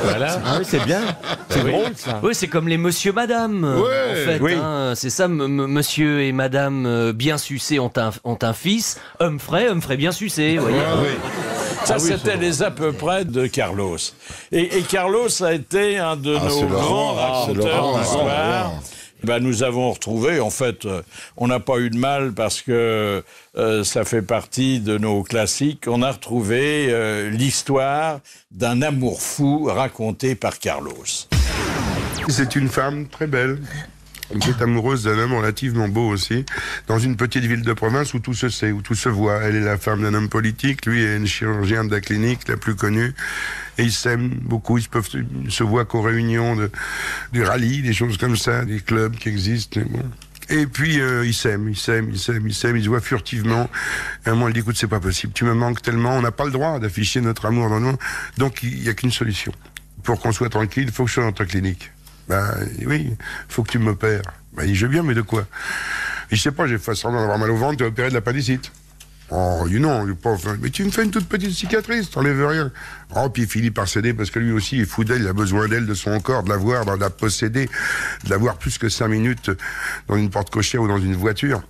Voilà. Ah, oui, c'est bien. C'est drôle ça. Oui, c'est comme les monsieur madame. Ouais. En fait, Oui. hein, c'est ça, monsieur et madame bien sucés ont un fils. Humphrey bien sucé, vous voyez. Ça, c'était les à peu près de Carlos. Et Carlos a été un de nos grands raconteurs d'histoire. Nous avons retrouvé, en fait, on n'a pas eu de mal parce que ça fait partie de nos classiques, on a retrouvé l'histoire d'un amour fou raconté par Carlos. C'est une femme très belle. qui est amoureuse d'un homme relativement beau aussi, dans une petite ville de province où tout se sait, où tout se voit. Elle est la femme d'un homme politique, lui est un chirurgien de la clinique la plus connue, et ils s'aiment beaucoup, ils se voient qu'aux réunions du rallye, des choses comme ça, des clubs qui existent, bon. Et puis ils s'aiment, ils se voient furtivement. Et à un moment, elle dit, écoute, c'est pas possible, tu me manques tellement, on n'a pas le droit d'afficher notre amour dans nous, donc il y a qu'une solution. Pour qu'on soit tranquille, il faut que je sois dans ta clinique. Oui, faut que tu m'opères. Il dit, je veux bien, mais de quoi? Je sais pas, j'ai fait semblant d'avoir mal au ventre, t'es opéré de l'appendicite. Oh, il dit non, il est pas... mais tu me fais une toute petite cicatrice, t'enlèves rien. Oh, puis il finit par céder parce que lui aussi est fou d'elle, il a besoin d'elle, de son corps, de la voir, de la posséder, de la voir plus que 5 minutes dans une porte cochère ou dans une voiture.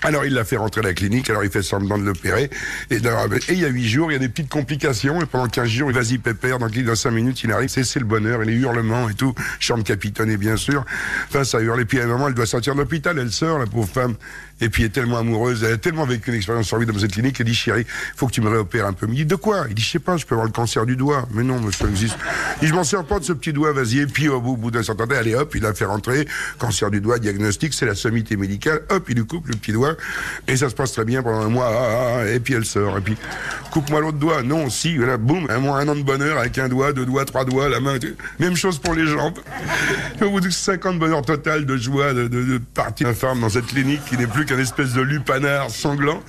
Alors il l'a fait rentrer à la clinique, alors il fait semblant de l'opérer, et il y a 8 jours, il y a des petites complications, et pendant 15 jours, vas-y pépère, donc dans 5 minutes, il arrive, c'est le bonheur, et les hurlements et tout, chambre capitonnée bien sûr, enfin ça hurle, et puis à un moment, elle doit sortir de l'hôpital, elle sort, la pauvre femme, et puis elle est tellement amoureuse, elle a tellement vécu une expérience sur lui dans cette clinique, elle dit, chérie, faut que tu me réopères un peu. Il dit, de quoi? Il dit, je sais pas, je peux avoir le cancer du doigt. Mais non, monsieur, existe. Il dit, je m'en sers pas de ce petit doigt, vas-y, et puis au bout d'un certain temps, allez hop, il a fait rentrer, cancer du doigt, diagnostic, c'est la sommité médicale, hop, il lui coupe le petit doigt, et ça se passe très bien pendant un mois, et puis elle sort, et puis, coupe-moi l'autre doigt, non, si, voilà, boum, un an de bonheur avec 1 doigt, 2 doigts, 3 doigts, la main, même chose pour les jambes. Au bout de 5 ans de bonheur total, de joie, de partie infâme dans cette clinique qui n'est plus qu'un espèce de lupanard sanglant.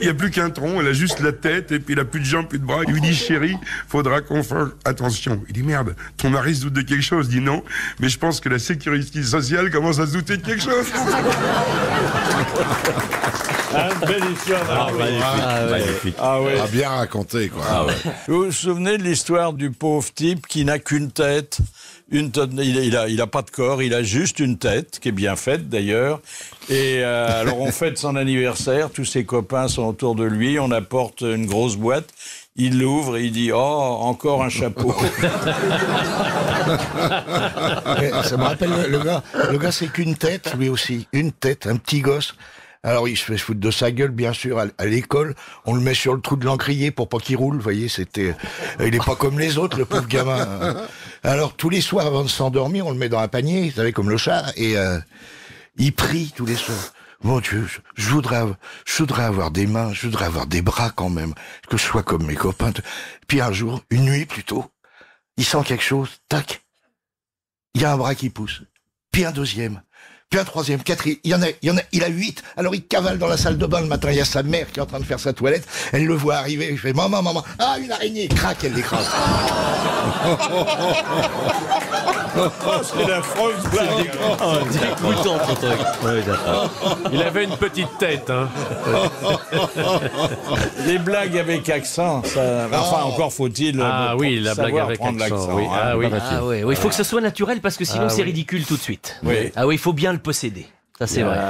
Il n'y a plus qu'un tronc, elle a juste la tête, et puis elle a plus de jambes, plus de bras. Il lui dit, chérie, faudra qu'on fasse attention. Il dit, merde, ton mari se doute de quelque chose. Il dit, non, mais je pense que la sécurité sociale commence à se douter de quelque chose. Belle histoire. Magnifique. Bien raconté, quoi. Vous vous souvenez de l'histoire du pauvre type qui n'a qu'une tête? Il a pas de corps, il a juste une tête, qui est bien faite d'ailleurs. Et alors on fête son anniversaire, tous ses copains sont autour de lui, on apporte une grosse boîte, il l'ouvre et il dit « Oh, encore un chapeau !» Ça me rappelle le gars c'est qu'une tête, lui aussi, une tête, un petit gosse. Alors il se fait foutre de sa gueule, bien sûr, à l'école. On le met sur le trou de l'encrier pour pas qu'il roule, vous voyez, il est pas comme les autres, le pauvre gamin. Alors tous les soirs avant de s'endormir, on le met dans un panier, vous savez, comme le chat, et il prie tous les soirs. Mon Dieu, je voudrais avoir des mains, je voudrais avoir des bras quand même, que je sois comme mes copains. Puis un jour, une nuit plutôt, il sent quelque chose, tac, il y a un bras qui pousse, puis un deuxième. Puis un troisième, quatrième, il a 8. Alors il cavale dans la salle de bain le matin, il y a sa mère qui est en train de faire sa toilette, elle le voit arriver, il fait maman, une araignée, crac, elle l'écrase. C'est la fausse blague. Dégoûtant, ton truc. Il avait une petite tête, hein. Les blagues avec accent, ça... enfin encore faut-il la blague avec prendre accent. l'accent. Oui, il faut que ce soit naturel parce que sinon c'est ridicule tout de suite. Oui. Ah oui, il faut bien le posséder. Ça c'est vrai.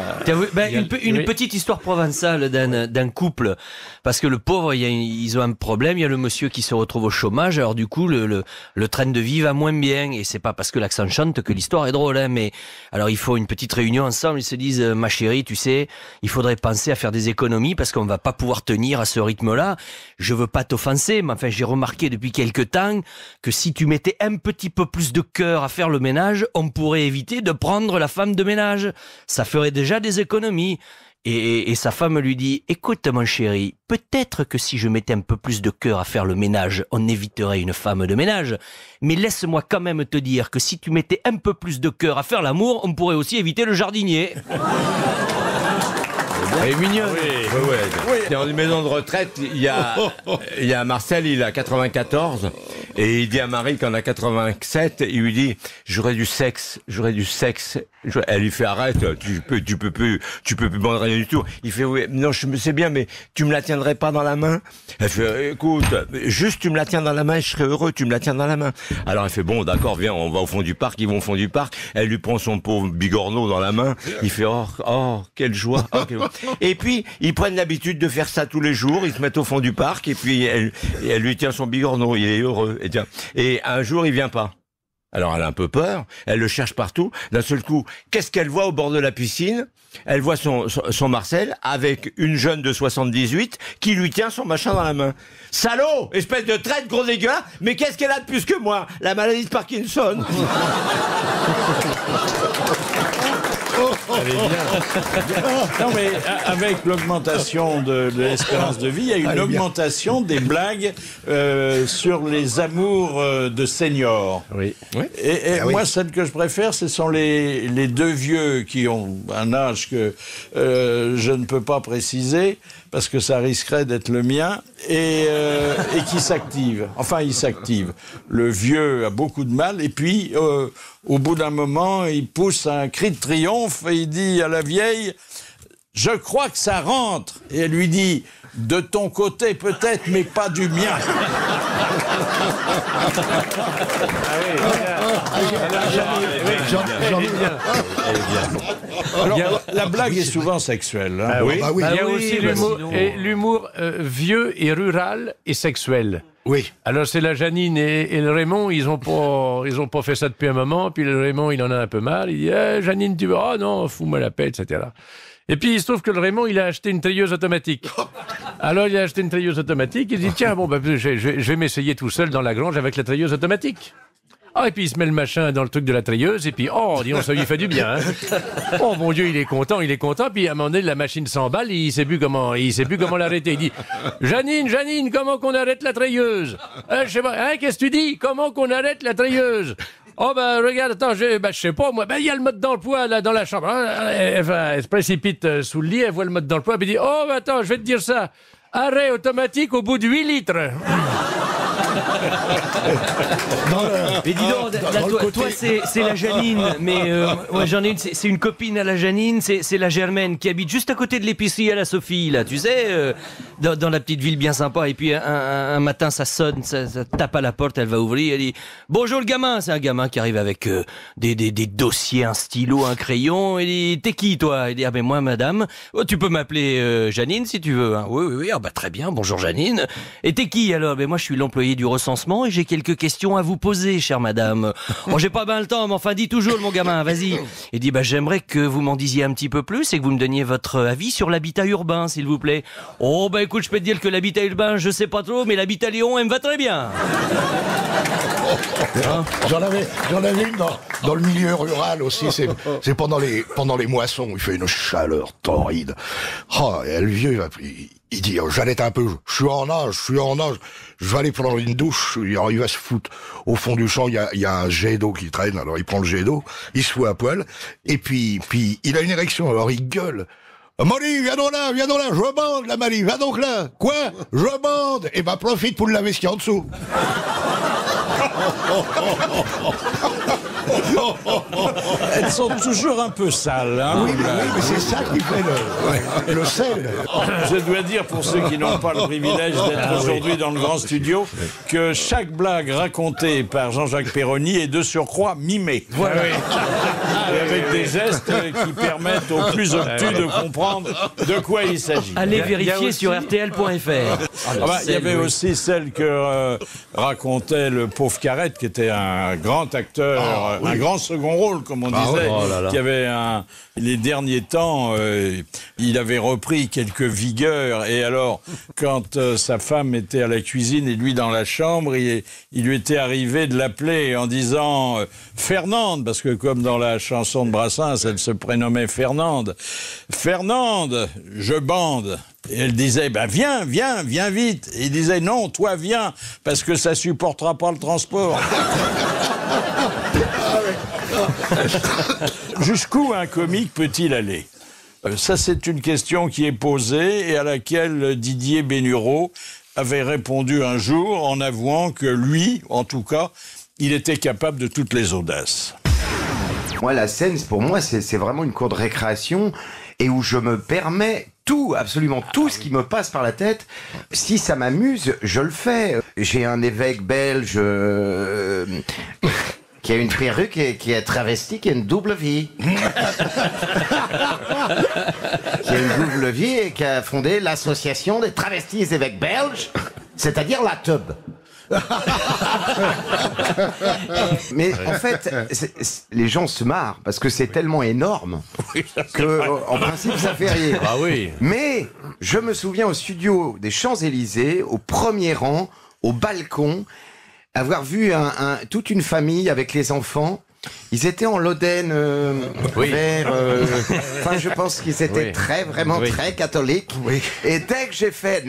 Une petite histoire provençale d'un couple, parce que le pauvre, ils ont un problème. Il y a le monsieur qui se retrouve au chômage. Alors du coup, le train de vie va moins bien. Et c'est pas parce que l'accent chante que l'histoire est drôle, hein. Mais alors il faut une petite réunion ensemble. Ils se disent, ma chérie, tu sais, il faudrait penser à faire des économies parce qu'on va pas pouvoir tenir à ce rythme-là. Je veux pas t'offenser, mais enfin j'ai remarqué depuis quelque temps que si tu mettais un petit peu plus de cœur à faire le ménage, on pourrait éviter de prendre la femme de ménage. Ça ferait déjà des économies. Et sa femme lui dit, écoute mon chéri, peut-être que si je mettais un peu plus de cœur à faire le ménage, on éviterait une femme de ménage. Mais laisse-moi quand même te dire que si tu mettais un peu plus de cœur à faire l'amour, on pourrait aussi éviter le jardinier. Elle est mignonne. Oui. Dans une maison de retraite, il y a Marcel, il a 94, et il dit à Marie qu'en a 87, il lui dit, j'aurais du sexe. Elle lui fait, arrête, tu peux plus prendre rien du tout. Il fait, oui, non, je sais bien, mais tu me la tiendrais pas dans la main? Elle fait, écoute, juste tu me la tiens dans la main, je serais heureux, tu me la tiens dans la main. Alors elle fait, bon, d'accord, viens, on va au fond du parc, ils vont au fond du parc. Elle lui prend son pauvre bigorneau dans la main. Il fait, oh, quelle joie. Oh, quelle joie. Et puis, ils prennent l'habitude de faire ça tous les jours, ils se mettent au fond du parc, et puis elle lui tient son bigorneau, il est heureux. Et un jour, il vient pas. Alors elle a un peu peur, elle le cherche partout. D'un seul coup, qu'est-ce qu'elle voit au bord de la piscine? Elle voit son Marcel avec une jeune de 78 qui lui tient son machin dans la main. Salaud! Espèce de traite, gros dégueulasse! Mais qu'est-ce qu'elle a de plus que moi? La maladie de Parkinson. Non, mais avec l'augmentation de l'espérance de vie, il y a une augmentation des blagues sur les amours de seniors. Oui. Et moi, celle que je préfère, ce sont les deux vieux qui ont un âge que je ne peux pas préciser, parce que ça risquerait d'être le mien, et qui s'activent. Enfin, ils s'activent. Le vieux a beaucoup de mal, et puis, au bout d'un moment, il pousse un cri de triomphe, et il dit à la vieille, « Je crois que ça rentre !» Et elle lui dit, « De ton côté peut-être, mais pas du mien. » Alors, la blague est souvent sexuelle. Hein. Il y a aussi l'humour vieux et rural et sexuel. Oui. Alors c'est la Janine et le Raymond, ils ont pas fait ça depuis un moment, puis le Raymond, il en a un peu marre, il dit Janine, tu veux? Ah non, fous-moi la paix, etc. Et puis il se trouve que le Raymond, il a acheté une trieuse automatique. Alors il a acheté une trieuse automatique, il dit tiens, bon, je vais m'essayer tout seul dans la grange avec la trieuse automatique. Ah, et puis il se met le machin dans le truc de la trieuse, et puis, oh, disons, ça lui fait du bien. Hein. Oh mon Dieu, il est content, puis à un moment donné, la machine s'emballe, il sait plus comment l'arrêter. Il dit, Janine, comment qu'on arrête la trieuse? Je sais pas, hein, qu'est-ce que tu dis? Comment qu'on arrête la trieuse? Oh, regarde, attends, je sais pas, moi, il y a le mode d'emploi, là, dans la chambre. Elle se précipite sous le lit, elle voit le mode d'emploi, puis elle dit, oh, attends, je vais te dire ça. Arrêt automatique au bout de 8 litres. Mais dis donc, toi c'est la Janine, mais moi j'en ai une, c'est une copine à la Janine, c'est la Germaine qui habite juste à côté de l'épicerie à la Sophie, là, tu sais, dans la petite ville bien sympa. Et puis un matin ça sonne, ça tape à la porte, elle va ouvrir, elle dit bonjour le gamin, c'est un gamin qui arrive avec des dossiers, un stylo, un crayon. Elle dit t'es qui toi? Elle dit ah ben moi madame, tu peux m'appeler Janine si tu veux. Hein. Oui, ah bah très bien, bonjour Janine. Et t'es qui alors? Ben moi je suis l'employé du recensement et j'ai quelques questions à vous poser, chère madame. Oh, j'ai pas bien le temps, mais enfin, dis toujours, mon gamin, vas-y. Et dit, j'aimerais que vous m'en disiez un petit peu plus et que vous me donniez votre avis sur l'habitat urbain, s'il vous plaît. Oh, écoute, je peux te dire que l'habitat urbain, je sais pas trop, mais l'habitat Léon, elle me va très bien. Hein, j'en avais une dans le milieu rural aussi, c'est pendant les moissons, il fait une chaleur torride. Oh, et le vieux, il dit, j'allais un peu, je suis en âge, je vais aller prendre une douche. Alors, il va se foutre au fond du champ, il y a un jet d'eau qui traîne, alors il prend le jet d'eau, il se fout à poil, et puis il a une érection, alors il gueule. Marie, viens donc là, je bande la Marie, viens donc là. Quoi? Je bande. Et profite pour le laver ce qu'il y a en dessous. Elles sont toujours un peu sales. Hein, oui, mais c'est ça qui fait le sel. Je dois dire, pour ceux qui n'ont pas le privilège d'être aujourd'hui dans le grand studio, que chaque blague racontée par Jean-Jacques Perroni est de surcroît mimée. Voilà. Et avec des gestes qui permettent aux plus obtus de comprendre de quoi il s'agit. Allez vérifier sur rtl.fr. Il y avait aussi celle que racontait le pauvre Carrette, qui était un grand acteur, un grand second rôle, comme on disait, qui avait les derniers temps, il avait repris quelques vigueurs, et alors, quand sa femme était à la cuisine et lui dans la chambre, il lui était arrivé de l'appeler en disant Fernande, parce que comme dans la chanson de Brassens, elle se prénommait Fernande. Fernande, je bande. Et elle disait, viens vite. Et il disait, non, toi viens, parce que ça supportera pas le transport. Jusqu'où un comique peut-il aller? Ça, c'est une question qui est posée et à laquelle Didier Bénureau avait répondu un jour en avouant que lui, en tout cas, il était capable de toutes les audaces. Moi, la scène, pour moi, c'est vraiment une cour de récréation et où je me permets tout, absolument tout ce qui me passe par la tête. Si ça m'amuse, je le fais. J'ai un évêque belge qui a une perruque et qui est travesti, qui a une double vie. Qui a une double vie et qui a fondé l'association des travestis évêques belges, c'est-à-dire la TUB. Mais en fait, les gens se marrent parce que c'est tellement énorme que, en principe, ça fait rire. Ah oui. Mais je me souviens au studio des Champs-Élysées, au premier rang, au balcon, avoir vu toute une famille avec les enfants Ils étaient en Lodène vert. Enfin, je pense qu'ils étaient vraiment très catholiques. Oui. Et dès que j'ai fait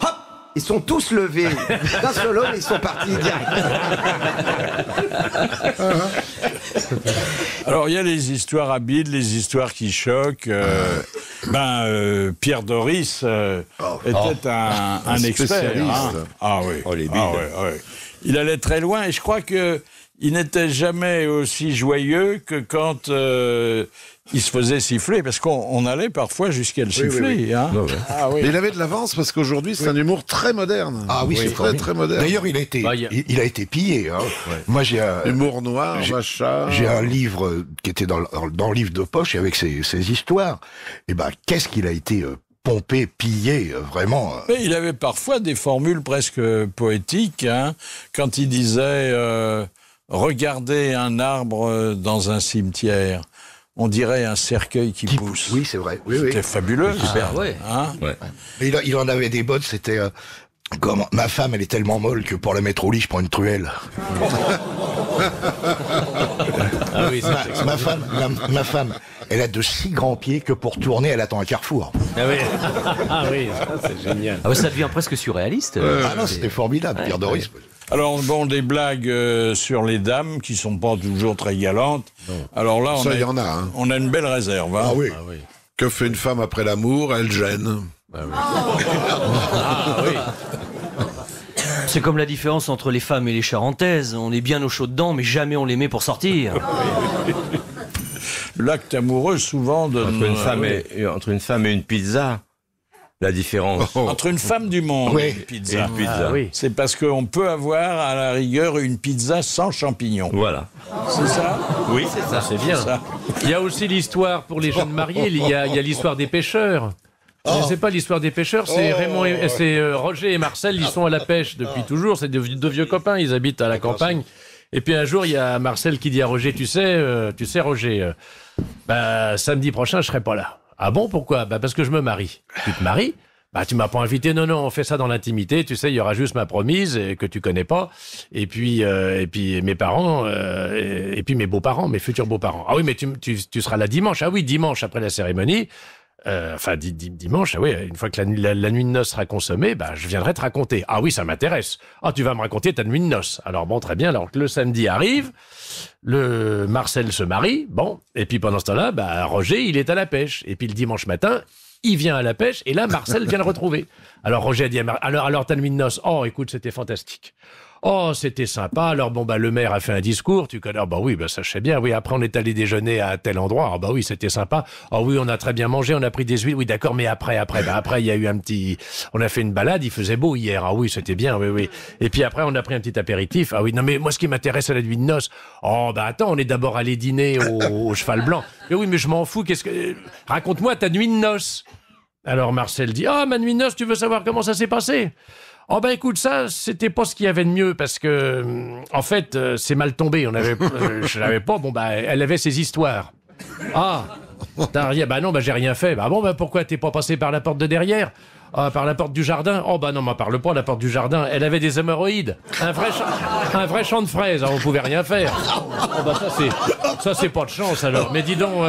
hop, ils sont tous levés d'un seul homme, ils sont partis direct. Alors, il y a les histoires habiles, les histoires qui choquent. Pierre Doris était un expert. Hein. Ah oui. Oh, les bides. Il allait très loin et je crois que il n'était jamais aussi joyeux que quand il se faisait siffler, parce qu'on allait parfois jusqu'à le siffler. Oui. Hein. Ah, oui. Mais il avait de l'avance parce qu'aujourd'hui c'est un humour très moderne. Ah oui, c'est très moderne. D'ailleurs, il a été pillé. Hein. Ouais. Moi, j'ai humour noir, machin. J'ai un livre qui était dans le livre de poche avec ses histoires. Et qu'est-ce qu'il a été pompé, pillé, vraiment. Mais il avait parfois des formules presque poétiques, hein, quand il disait regardez un arbre dans un cimetière. On dirait un cercueil qui pousse. Oui, c'est vrai. Oui, c'était fabuleux. Hein Mais il en avait des bonnes, c'était... Comme ma femme, elle est tellement molle que pour la mettre au lit, je prends une truelle. Ma femme, elle a de si grands pieds que pour tourner, elle attend un carrefour. Ah oui, c'est génial. Ah ouais, ça devient presque surréaliste. Ah non, c'était formidable, Pierre Doris. Alors, des blagues sur les dames qui sont pas toujours très galantes. Non. Alors là, il y en a. Hein. On a une belle réserve. Hein. Ah oui. Que fait une femme après l'amour? Elle gêne. C'est comme la différence entre les femmes et les charentaises. On est bien au chaud dedans, mais jamais on les met pour sortir. L'acte amoureux, souvent, entre une femme et une pizza. La différence. Entre une femme du monde et une pizza. C'est parce qu'on peut avoir, à la rigueur, une pizza sans champignons. Voilà. C'est ça? Oui, c'est ça. C'est bien. Ça. Il y a aussi l'histoire pour les jeunes mariés, il y a l'histoire des pêcheurs. Je ne sais pas l'histoire des pêcheurs, c'est Roger et Marcel, ils sont à la pêche depuis toujours, c'est deux vieux copains, ils habitent à la campagne. Et puis un jour, il y a Marcel qui dit à Roger, tu sais Roger, samedi prochain, je serai pas là. Ah bon, pourquoi? Parce que je me marie. Tu te maries? Tu m'as pas invité. Non, on fait ça dans l'intimité. Tu sais, il y aura juste ma promise que tu connais pas. Et puis mes parents, et puis mes beaux-parents, mes futurs beaux-parents. Ah oui, mais tu seras là dimanche. Ah oui, dimanche après la cérémonie. Dimanche, une fois que la nuit de noces sera consommée, je viendrai te raconter. Ah oui, ça m'intéresse. Ah, tu vas me raconter ta nuit de noces. Alors bon, très bien. Alors que le samedi arrive, le Marcel se marie, et puis pendant ce temps-là, Roger, il est à la pêche. Et puis le dimanche matin, il vient à la pêche, et là, Marcel vient le retrouver. Alors Roger a dit, alors ta nuit de noces, oh, écoute, c'était fantastique. Oh, c'était sympa. Alors le maire a fait un discours. Tu connais? Ça je sais bien. Oui, après on est allé déjeuner à tel endroit. Ah oui, c'était sympa. Ah oui, on a très bien mangé. On a pris des huiles. Oui, d'accord. Mais après, il y a eu on a fait une balade. Il faisait beau hier. Ah oui, c'était bien. Oui. Et puis après, on a pris un petit apéritif. Ah oui, non mais moi, ce qui m'intéresse, c'est la nuit de noces. Oh attends, on est d'abord allé dîner au Cheval Blanc. Mais oui, mais je m'en fous. Raconte-moi ta nuit de noces. Alors Marcel dit, ma nuit de noces, tu veux savoir comment ça s'est passé? Oh écoute, ça, c'était pas ce qu'il y avait de mieux, parce que, en fait, c'est mal tombé. Je l'avais pas, elle avait ses histoires. Ah, t'as rien? Non, j'ai rien fait. Pourquoi t'es pas passé par la porte de derrière? Ah, par la porte du jardin? Oh non, m'en parle pas, la porte du jardin. Elle avait des hémorroïdes. Un vrai champ de fraises, on pouvait rien faire. Ça c'est pas de chance alors. Mais dis donc,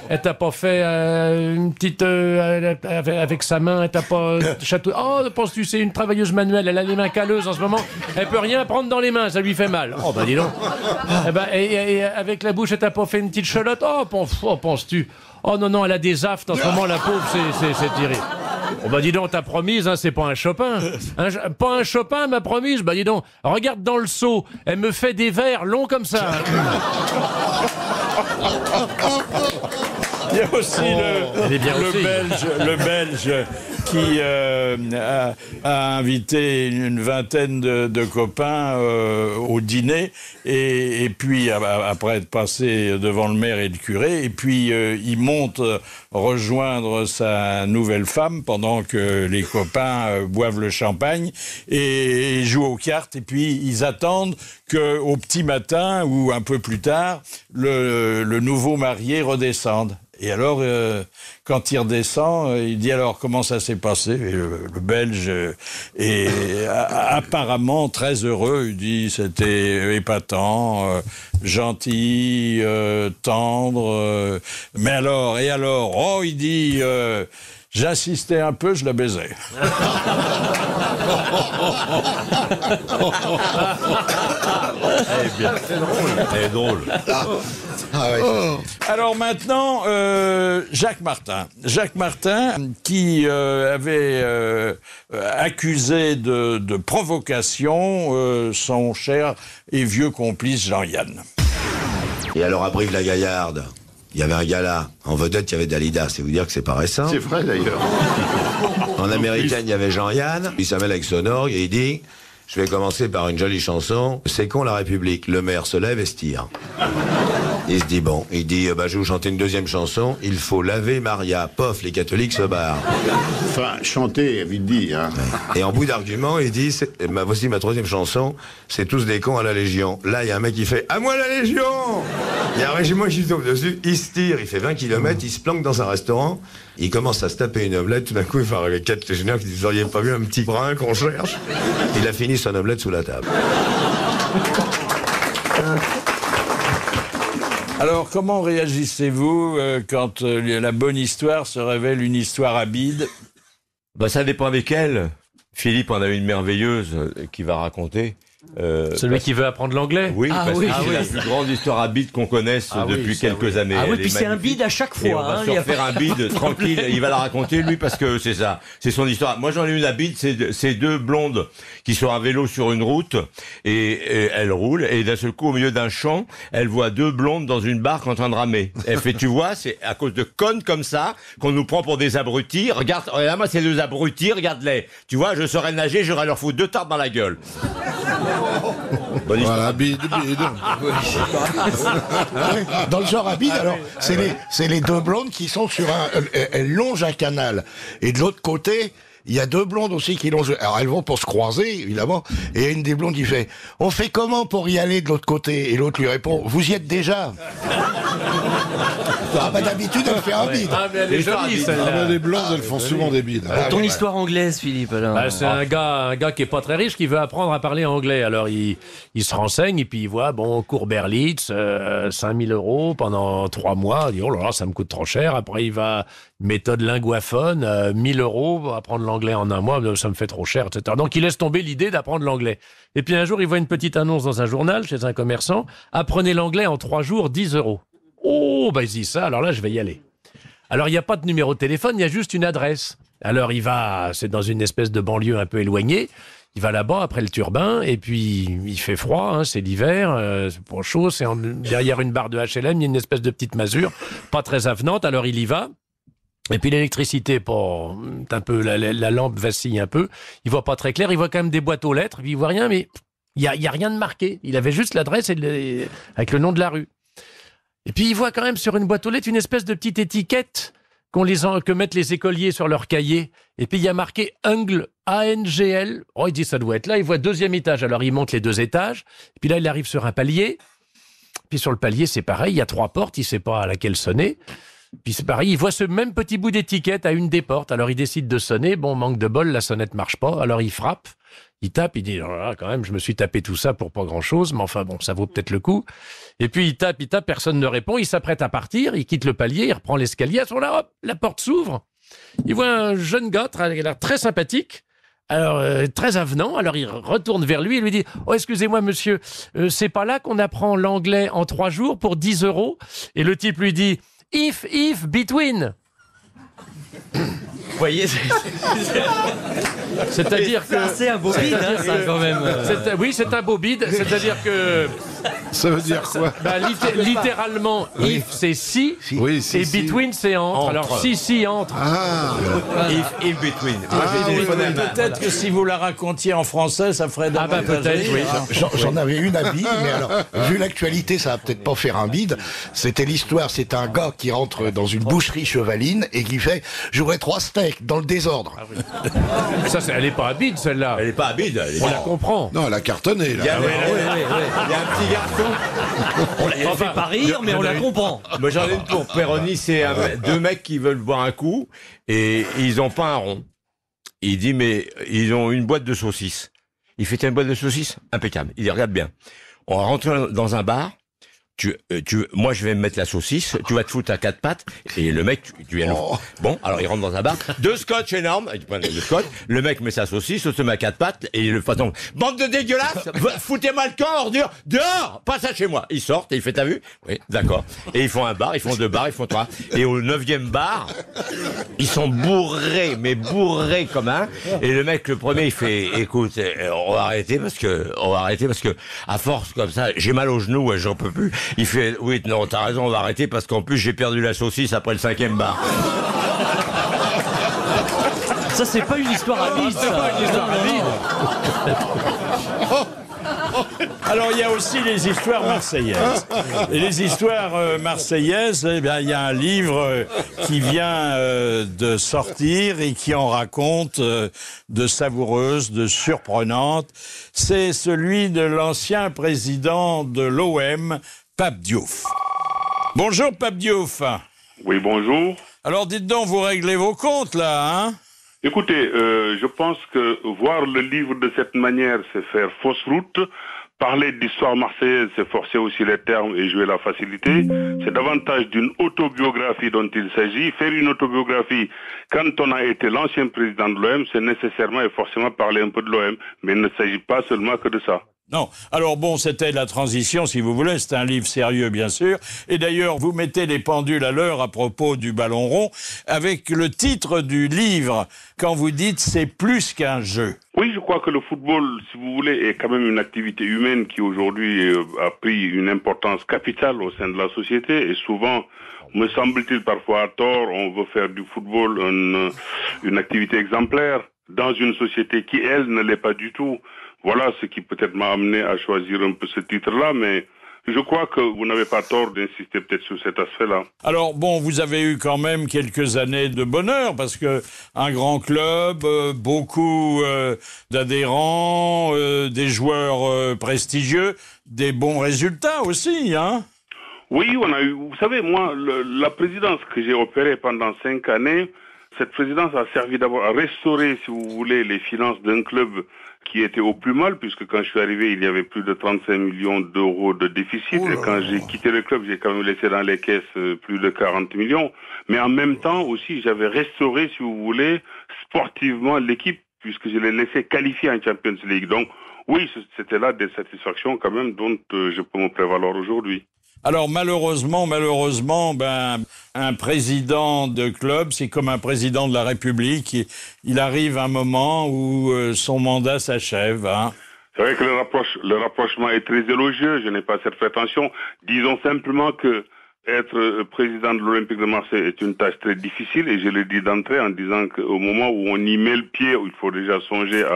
elle t'a pas fait une petite avec sa main, elle t'a pas chatouillé? Oh, penses-tu, c'est une travailleuse manuelle, elle a les mains calleuses en ce moment. Elle peut rien prendre dans les mains, ça lui fait mal. Oh dis donc. Et avec la bouche, elle t'a pas fait une petite chelotte? Oh, penses-tu? Oh non, elle a des aftes en ce moment, la pauvre, c'est terrible. Dis donc, ta promise, c'est pas un Chopin. Pas un Chopin, ma promise. Dis donc, regarde dans le seau, elle me fait des vers longs comme ça. Il y a aussi le Belge qui a invité une vingtaine de copains au dîner et puis après être passé devant le maire et le curé, et puis il monte rejoindre sa nouvelle femme pendant que les copains boivent le champagne et jouent aux cartes, et puis ils attendent qu'au petit matin ou un peu plus tard le nouveau marié redescende. Et alors, quand il redescend, il dit alors comment ça s'est passé? Et le Belge est apparemment très heureux. Il dit c'était épatant, gentil, tendre. Mais alors, et alors? Oh, il dit j'insistais un peu, je la baisais. Elle est drôle. Alors maintenant, Jacques Martin. Jacques Martin qui avait accusé de provocation son cher et vieux complice Jean-Yann. Et alors à Brive-la-Gaillarde, il y avait un gala. En vedette, il y avait Dalida. C'est vous dire que c'est pas récent. C'est vrai d'ailleurs. En américaine, il y avait Jean-Yann. Il s'amène avec son orgue et il dit... Je vais commencer par une jolie chanson. C'est con la République. Le maire se lève et se tire. Il se dit bon. Il dit je vais vous chanter une deuxième chanson. Il faut laver Maria. Pof, les catholiques se barrent. Enfin, chanter, vite dit. Hein. Et en bout d'argument, il dit voici ma troisième chanson. C'est tous des cons à la Légion. Là, il y a un mec qui fait à moi la Légion. Il y a un régiment qui tombe dessus. Il se tire. Il fait 20 km. Il se planque dans un restaurant. Il commence à se taper une omelette. Tout d'un coup, il va arriver 4 légionnaires qui disent vous auriez pas vu un petit brin qu'on cherche? Il a fini son omelette sous la table. Alors, comment réagissez-vous quand la bonne histoire se révèle une histoire à bide? Ça dépend avec elle. Philippe en a une merveilleuse qui va raconter. Celui qui veut apprendre l'anglais? Oui, parce que c'est la plus grande histoire à bide qu'on connaisse depuis quelques années. Ah oui, puis c'est un bide à chaque fois. Et on va se refaire un bide tranquille. Il va la raconter, lui, parce que c'est ça. C'est son histoire. Moi, j'en ai une à bide, c'est deux blondes qui sont à vélo sur une route et elles roulent. Et d'un seul coup, au milieu d'un champ, elle voit deux blondes dans une barque en train de ramer. Elle fait, tu vois, c'est à cause de connes comme ça qu'on nous prend pour des abrutis. Regarde, là, moi, ces deux abrutis, regarde-les. Tu vois, je saurais nager, j'aurais leur foutre 2 tartes dans la gueule. Voilà, bide. Dans le genre à bide, alors, c'est les deux blondes qui sont sur elles longent un canal. Et de l'autre côté, il y a deux blondes aussi qui longent. Alors elles vont pour se croiser, évidemment. Et il y a une des blondes qui fait « On fait comment pour y aller de l'autre côté ?» Et l'autre lui répond « Vous y êtes déjà ?» d'habitude, elle fait un bide. Ah, mais elle est jolie, celle-là. Les blondes, elles font souvent des bides. Ton histoire anglaise, Philippe. C'est un gars qui est pas très riche qui veut apprendre à parler anglais. Alors il se renseigne et puis il voit cours Berlitz, 5000 € pendant 3 mois. Il dit oh là là, ça me coûte trop cher. Après il va méthode linguaphone, 1000 € pour apprendre l'anglais en 1 mois, ça me fait trop cher, etc. Donc il laisse tomber l'idée d'apprendre l'anglais. Et puis un jour il voit une petite annonce dans un journal chez un commerçant. Apprenez l'anglais en 3 jours, 10 €. Oh, il se dit ça, alors là, je vais y aller. Alors, il n'y a pas de numéro de téléphone, il y a juste une adresse. Alors, il va, c'est dans une espèce de banlieue un peu éloignée, il va là-bas après le turbin, et puis il fait froid, c'est l'hiver, c'est pas chaud, c'est derrière une barre de HLM, il y a une espèce de petite masure, pas très avenante, alors il y va. Et puis l'électricité, un peu, la lampe vacille un peu, il voit pas très clair, il voit quand même des boîtes aux lettres, puis il voit rien, mais il y a rien de marqué. Il avait juste l'adresse avec le nom de la rue. Et puis il voit quand même sur une boîte aux lettres une espèce de petite étiquette que mettent les écoliers sur leur cahier. Et puis il y a marqué Angle, A-N-G-L. Oh, il dit ça doit être là. Il voit 2e étage. Alors il monte les 2 étages. Et puis là, il arrive sur un palier. Puis sur le palier, c'est pareil. Il y a 3 portes. Il ne sait pas à laquelle sonner. Puis c'est pareil. Il voit ce même petit bout d'étiquette à une des portes. Alors il décide de sonner. Bon, manque de bol, la sonnette marche pas. Alors il frappe. Il tape, il dit, oh là, quand même, je me suis tapé tout ça pour pas grand-chose, mais enfin, bon, ça vaut peut-être le coup. Et puis, il tape, personne ne répond, il s'apprête à partir, il quitte le palier, il reprend l'escalier, à ce moment-là, hop, la porte s'ouvre. Il voit un jeune gars, il a l'air très sympathique, alors, très avenant, alors il retourne vers lui et lui dit, oh, excusez-moi, monsieur, c'est pas là qu'on apprend l'anglais en 3 jours pour 10 €? Et le type lui dit, if, between. Vous voyez, c'est-à-dire que c'est un beau bide, hein, ça, quand même. Oui, c'est un beau bide, c'est-à-dire que... Ça veut dire quoi? Littéralement, if, c'est si, oui, et between, c'est entre. Alors, si, entre. Ah, if between. Peut-être que si vous la racontiez en français, ça ferait davantage peut-être, oui. J'en avais une à bide, mais alors, vu l'actualité, ça va peut-être pas faire un bide. C'était l'histoire, c'est un gars qui rentre dans une boucherie chevaline et qui fait « J'aurais 3 steaks dans le désordre. » Ça, elle est pas à bide, celle-là. Elle est pas à bide. On la comprend. Non, elle a cartonné, là. Il y a un petit garçon On la fait pas rire, mais on la comprend. Moi, j'en ai une pour Péroni, c'est deux mecs qui veulent boire un coup et ils ont pas un rond. Il dit, mais ils ont une boîte de saucisses. Il fait, une boîte de saucisses? Impeccable. Il dit, regarde bien. On va rentrer dans un bar. Moi, je vais me mettre la saucisse, tu vas te foutre à 4 pattes, et le mec, tu viens Bon, alors il rentre dans un bar, 2 scotch énormes, il prend 2 scotch, le mec met sa saucisse, se met à 4 pattes, et le patron, bande de dégueulasses, foutez-moi le camp, ordure, dehors, pas ça chez moi. Ils sortent, et il fait, t'as vu? Oui, d'accord. Et ils font un bar, ils font 2 bars, ils font 3. Et au 9e bar, ils sont bourrés, mais bourrés comme un, et le mec, le premier, il fait, écoute, on va arrêter parce que, à force comme ça, j'ai mal aux genoux, j'en peux plus. Il fait, oui, non, t'as raison, on va arrêter parce qu'en plus j'ai perdu la saucisse après le 5e bar. Ça, c'est pas une histoire à vide. C'est pas une histoire à vide. Alors, il y a aussi les histoires marseillaises. Et les histoires marseillaises, eh bien, il y a un livre qui vient de sortir et qui en raconte de savoureuses, de surprenantes. C'est celui de l'ancien président de l'OM, Pape Diouf. Bonjour, Pape Diouf. Oui, bonjour. Alors, dites donc, vous réglez vos comptes, là, hein? Écoutez, je pense que voir le livre de cette manière, c'est faire fausse route. Parler d'histoire marseillaise, c'est forcer aussi les termes et jouer la facilité. C'est davantage d'une autobiographie dont il s'agit. Faire une autobiographie, quand on a été l'ancien président de l'OM, c'est nécessairement et forcément parler un peu de l'OM. Mais il ne s'agit pas seulement que de ça. Non. Alors bon, c'était la transition, si vous voulez. C'est un livre sérieux, bien sûr. Et d'ailleurs, vous mettez les pendules à l'heure à propos du ballon rond avec le titre du livre quand vous dites « c'est plus qu'un jeu ». Oui, je crois que le football, si vous voulez, est quand même une activité humaine qui aujourd'hui a pris une importance capitale au sein de la société. Et souvent, me semble-t-il parfois à tort, on veut faire du football une activité exemplaire dans une société qui, elle, ne l'est pas du tout. Voilà ce qui peut-être m'a amené à choisir un peu ce titre-là, mais je crois que vous n'avez pas tort d'insister peut-être sur cet aspect-là. Alors bon, vous avez eu quand même quelques années de bonheur, parce que un grand club, beaucoup d'adhérents, des joueurs prestigieux, des bons résultats aussi, hein? Oui, on a eu, vous savez, moi, la présidence que j'ai opérée pendant 5 années, cette présidence a servi d'abord à restaurer, si vous voulez, les finances d'un club qui était au plus mal, puisque quand je suis arrivé, il y avait plus de 35 millions d'euros de déficit. Et quand j'ai quitté le club, j'ai quand même laissé dans les caisses plus de 40 millions. Mais en même temps aussi, j'avais restauré, si vous voulez, sportivement l'équipe, puisque je l'ai laissé qualifier en Champions League. Donc oui, c'était là des satisfactions quand même dont je peux me prévaloir aujourd'hui. Alors malheureusement, ben un président de club, c'est comme un président de la République. Il arrive un moment où son mandat s'achève. Hein. C'est vrai que le rapprochement est très élogieux. Je n'ai pas cette prétention. Disons simplement que être président de l'Olympique de Marseille est une tâche très difficile, et je le dis d'entrée en disant qu'au moment où on y met le pied, il faut déjà songer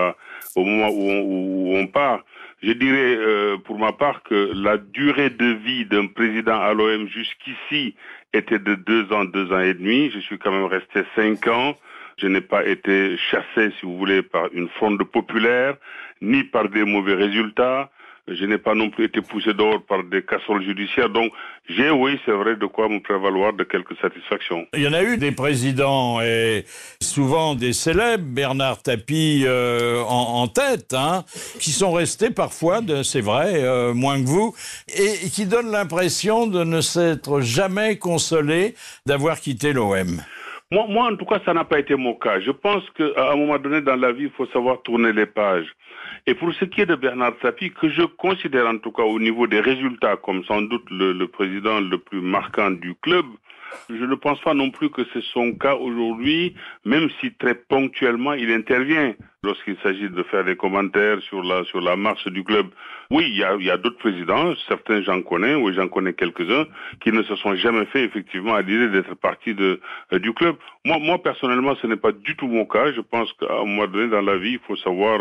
au moment où on part. Je dirais pour ma part que la durée de vie d'un président à l'OM jusqu'ici était de 2 ans, 2 ans et demi. Je suis quand même resté 5 ans. Je n'ai pas été chassé, si vous voulez, par une fronde populaire, ni par des mauvais résultats. Je n'ai pas non plus été poussé dehors par des casseroles judiciaires. Donc, j'ai, oui, c'est vrai, de quoi me prévaloir de quelques satisfactions. Il y en a eu des présidents, et souvent des célèbres, Bernard Tapie en tête, hein, qui sont restés parfois, c'est vrai, moins que vous, et qui donnent l'impression de ne s'être jamais consolé d'avoir quitté l'OM. Moi, en tout cas, ça n'a pas été mon cas. Je pense qu'à un moment donné dans la vie, il faut savoir tourner les pages. Et pour ce qui est de Bernard Tapie, que je considère en tout cas au niveau des résultats comme sans doute le président le plus marquant du club, je ne pense pas non plus que c'est son cas aujourd'hui, même si très ponctuellement il intervient lorsqu'il s'agit de faire des commentaires sur la marche du club. Oui, il y a d'autres présidents, certains j'en connais, oui j'en connais quelques-uns, qui ne se sont jamais fait effectivement à l'idée d'être partie du club. Moi personnellement, ce n'est pas du tout mon cas. Je pense qu'à un moment donné dans la vie, il faut savoir,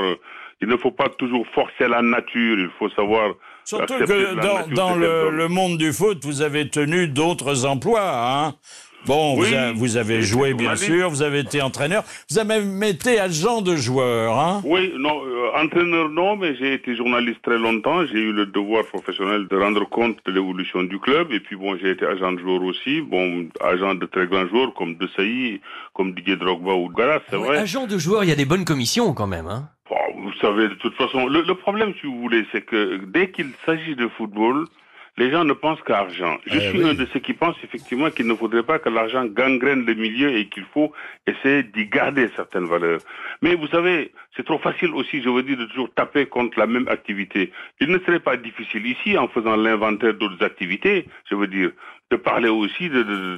il ne faut pas toujours forcer la nature, il faut savoir. Surtout que dans le monde du foot, vous avez tenu d'autres emplois, hein. Bon, Oui. vous avez joué, bien sûr, vous avez été entraîneur. Vous avez même été agent de joueur, hein? Oui, non, entraîneur non, mais j'ai été journaliste très longtemps. J'ai eu le devoir professionnel de rendre compte de l'évolution du club. Et puis bon, j'ai été agent de joueur aussi. Bon, agent de très grands joueurs comme De Sailly, comme Didier Drogba ou Garas, c'est vrai. Agent de joueur, il y a des bonnes commissions quand même, hein? Bon, vous savez, de toute façon, le problème, si vous voulez, c'est que dès qu'il s'agit de football, les gens ne pensent qu'à argent. Je suis un de ceux qui pensent effectivement qu'il ne faudrait pas que l'argent gangrène le milieu et qu'il faut essayer d'y garder certaines valeurs. Mais vous savez, c'est trop facile aussi, je veux dire, de toujours taper contre la même activité. Il ne serait pas difficile ici, en faisant l'inventaire d'autres activités, je veux dire, de parler aussi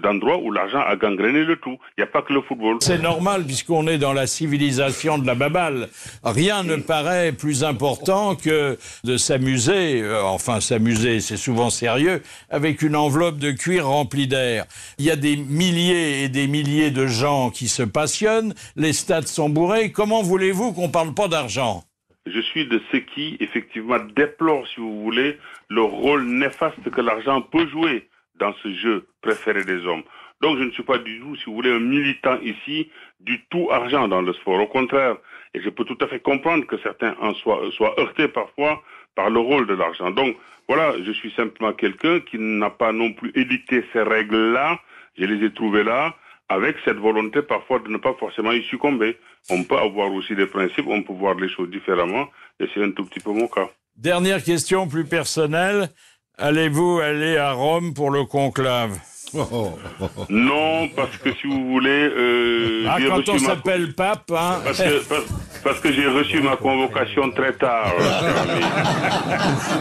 d'endroits où l'argent a gangréné le tout. Il n'y a pas que le football. C'est normal puisqu'on est dans la civilisation de la baballe. Rien ne paraît plus important que de s'amuser, enfin s'amuser, c'est souvent sérieux, avec une enveloppe de cuir remplie d'air. Il y a des milliers et des milliers de gens qui se passionnent, les stades sont bourrés. Comment voulez-vous qu'on parle pas d'argent ? Je suis de ceux qui, effectivement, déplorent, si vous voulez, le rôle néfaste que l'argent peut jouer dans ce jeu préféré des hommes. Donc je ne suis pas du tout, si vous voulez, un militant ici du tout argent dans le sport. Au contraire, et je peux tout à fait comprendre que certains en soient heurtés parfois par le rôle de l'argent. Donc voilà, je suis simplement quelqu'un qui n'a pas non plus édicté ces règles-là. Je les ai trouvées là, avec cette volonté parfois de ne pas forcément y succomber. On peut avoir aussi des principes, on peut voir les choses différemment, et c'est un tout petit peu mon cas. Dernière question plus personnelle. Allez-vous aller à Rome pour le conclave ? Non, parce que si vous voulez... quand on s'appelle pape, hein. Parce que j'ai reçu ma convocation très tard.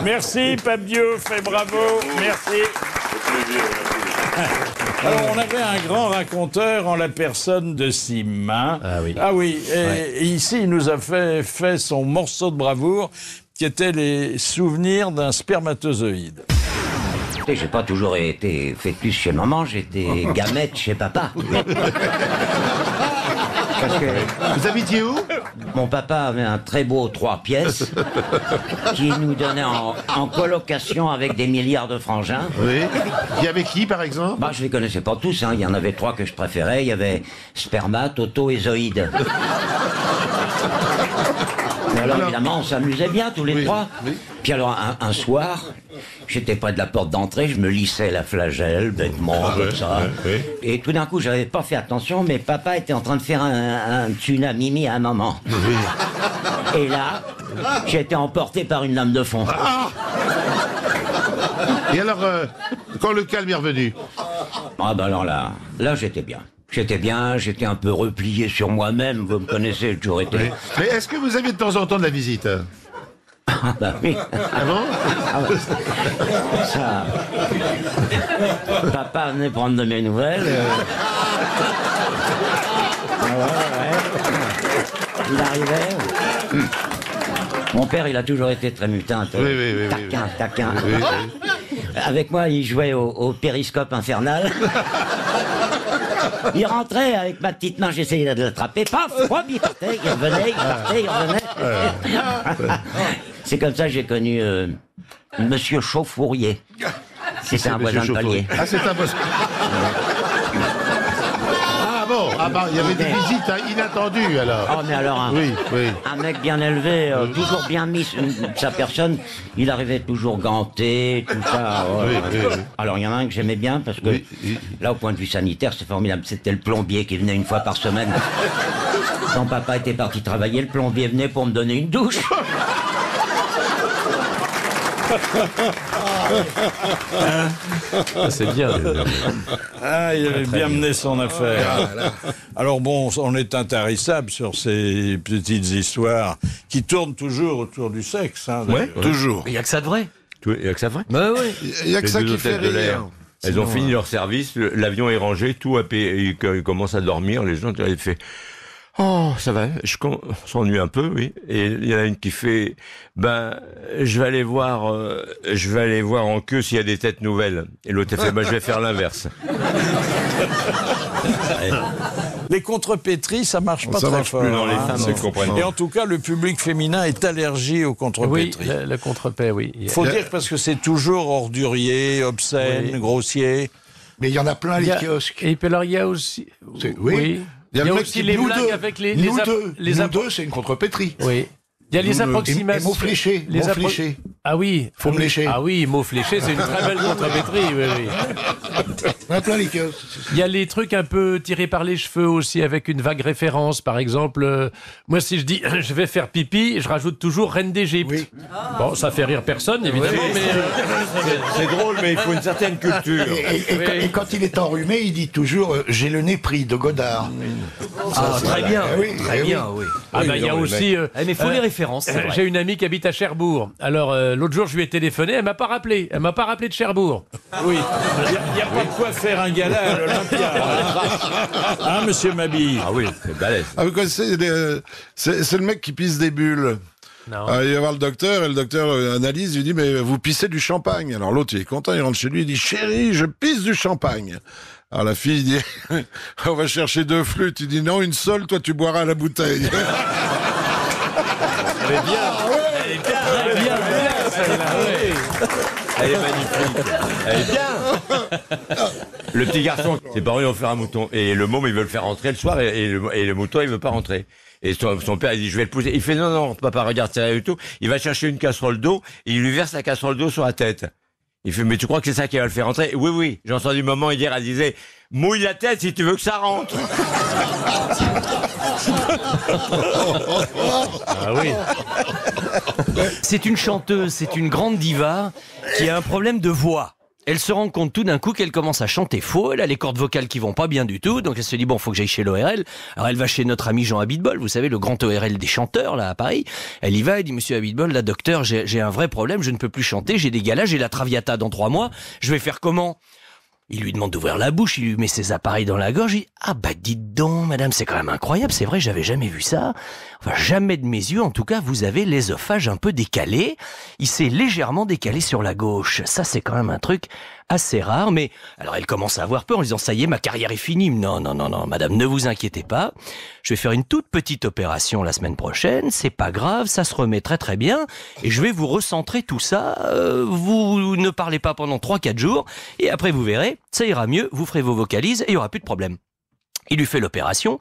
Merci, Pape Diouf, et bravo. Merci. Alors, on avait un grand raconteur en la personne de Sim. Hein. Ah oui. Et ici, il nous a fait son morceau de bravoure, qui était les souvenirs d'un spermatozoïde. J'ai pas toujours été fœtus chez maman, j'étais gamète chez papa. Parce que vous habitiez où? Mon papa avait un très beau 3 pièces qui nous donnait en colocation avec des milliards de frangins. Oui. Il y avait qui, par exemple? Bah, je les connaissais pas tous, hein. Il y en avait 3 que je préférais. Il y avait Sperma, Toto et Zoïde. Mais alors, évidemment, on s'amusait bien tous les 3. Oui. Puis alors, un soir, j'étais près de la porte d'entrée, je me lissais la flagelle, bêtement, comme ça. Et tout d'un coup, j'avais pas fait attention, mais papa était en train de faire un tsunami à maman. Et là, j'ai été emporté par une lame de fond. Et alors, quand le calme est revenu? Ah ben alors là j'étais bien. J'étais un peu replié sur moi-même, vous me connaissez, j'ai toujours été... Mais est-ce que vous aviez de temps en temps de la visite? Ah bah oui. Ah bon? Ah ouais. Ça... Papa venait prendre de mes nouvelles. Il arrivait. Mon père, il a toujours été très mutin. Taquin. Avec moi, il jouait au périscope infernal. Il rentrait avec ma petite main, j'essayais de l'attraper, paf, il partait, il revenait. C'est comme ça que j'ai connu Monsieur Chauffourier. C'était un voisin de palier. Ah, c'est un voisin. Ah bon, il y avait des visites inattendues alors. Oh mais alors, un mec bien élevé, toujours bien mis sa personne, il arrivait toujours ganté, tout ça. Alors il y en a un que j'aimais bien parce que là au point de vue sanitaire c'est formidable, c'était le plombier qui venait une fois par semaine. Quand papa était parti travailler, le plombier venait pour me donner une douche. C'est bien. Il avait bien mené son affaire. Alors bon, on est intarissable sur ces petites histoires qui tournent toujours autour du sexe. Hein, toujours. Il n'y a que ça de vrai. Il n'y a que ça de vrai. Bah oui. Il n'y a que ça qui fait rire. Elles ont fini leur service, l'avion est rangé, tout a payé, ils commencent à dormir, les gens, ils font « Oh, ça va, on s'ennuie un peu, oui. » Et il y en a une qui fait « je vais aller voir en queue s'il y a des têtes nouvelles. » Et l'autre, elle fait « je vais faire l'inverse. » Les contrepétries, ça marche pas très fort. Plus dans les femmes ne comprennent pas. Et en tout cas, le public féminin est allergique aux contrepétries. Oui, le contrepét, oui. Faut dire parce que c'est toujours ordurier, obscène, grossier. Mais il y en a plein, les kiosques. Et puis alors, il y a aussi... Oui. Il y a aussi les blagues avec les... Nous deux, c'est une contrepétrie. Oui. Il y a les approximations. Et mots fléchés. Ah oui. Faut me lécher. Ah oui, mots fléchés, c'est une très belle contrepétrie. Oui. On a plein les kiosques. Il y a les trucs un peu tirés par les cheveux aussi, avec une vague référence. Par exemple, moi, si je dis je vais faire pipi, je rajoute toujours reine d'Égypte. Oui. Bon, ça fait rire personne, évidemment, mais c'est drôle, mais il faut une certaine culture. Et quand il est enrhumé, il dit toujours j'ai le nez pris de Godard. Très bien, très bien, oui. Ah ben il y a aussi. Mais il faut les références. J'ai une amie qui habite à Cherbourg. Alors l'autre jour, je lui ai téléphoné, elle m'a pas rappelé. Elle m'a pas rappelé de Cherbourg. Oui. Il n'y a pas de quoi faire un gala à l'Olympia. Hein, monsieur Mabille? Ah oui, c'est balèze. Ah, vous connaissez, c'est le mec qui pisse des bulles. Non. Il va voir le docteur, et le docteur analyse, il lui dit, mais vous pissez du champagne. Alors l'autre, il est content, il rentre chez lui, il dit, chérie, je pisse du champagne. Alors la fille dit, on va chercher 2 flûtes. Il dit, non, une seule, toi tu boiras à la bouteille. Elle est bien. Elle est bien. Elle est bien. Elle est magnifique. Elle est bien. Le petit garçon, ses parents ils vont faire un mouton. Et le môme, il veut le faire rentrer le soir. Et le mouton, il veut pas rentrer. Et son père, il dit, je vais le pousser. Il fait, non, papa, regarde, c'est rien du tout. Il va chercher une casserole d'eau. Et il lui verse la casserole d'eau sur la tête. Il fait, mais tu crois que c'est ça qui va le faire rentrer? Oui. J'ai entendu maman hier, elle disait, mouille la tête si tu veux que ça rentre. Ah oui. C'est une chanteuse, c'est une grande diva qui a un problème de voix. Elle se rend compte tout d'un coup qu'elle commence à chanter faux, elle a les cordes vocales qui vont pas bien du tout, donc elle se dit bon, faut que j'aille chez l'ORL. Alors elle va chez notre ami Jean Abitbol, vous savez, le grand ORL des chanteurs là à Paris. Elle y va, elle dit monsieur Abitbol, la docteur, j'ai un vrai problème, je ne peux plus chanter, j'ai des galas, j'ai la Traviata dans 3 mois, je vais faire comment? Il lui demande d'ouvrir la bouche, il lui met ses appareils dans la gorge, il dit « Ah bah dites donc, madame, c'est quand même incroyable, c'est vrai, j'avais jamais vu ça. Enfin, jamais de mes yeux, en tout cas, vous avez l'œsophage un peu décalé. Il s'est légèrement décalé sur la gauche. Ça, c'est quand même un truc assez rare, mais... » Alors elle commence à avoir peur en disant « Ça y est, ma carrière est finie. » Non, madame, ne vous inquiétez pas. Je vais faire une toute petite opération la semaine prochaine, c'est pas grave, ça se remet très très bien, et je vais vous recentrer tout ça. Vous ne parlez pas pendant 3-4 jours, et après vous verrez, ça ira mieux, vous ferez vos vocalises et il n'y aura plus de problème. Il lui fait l'opération,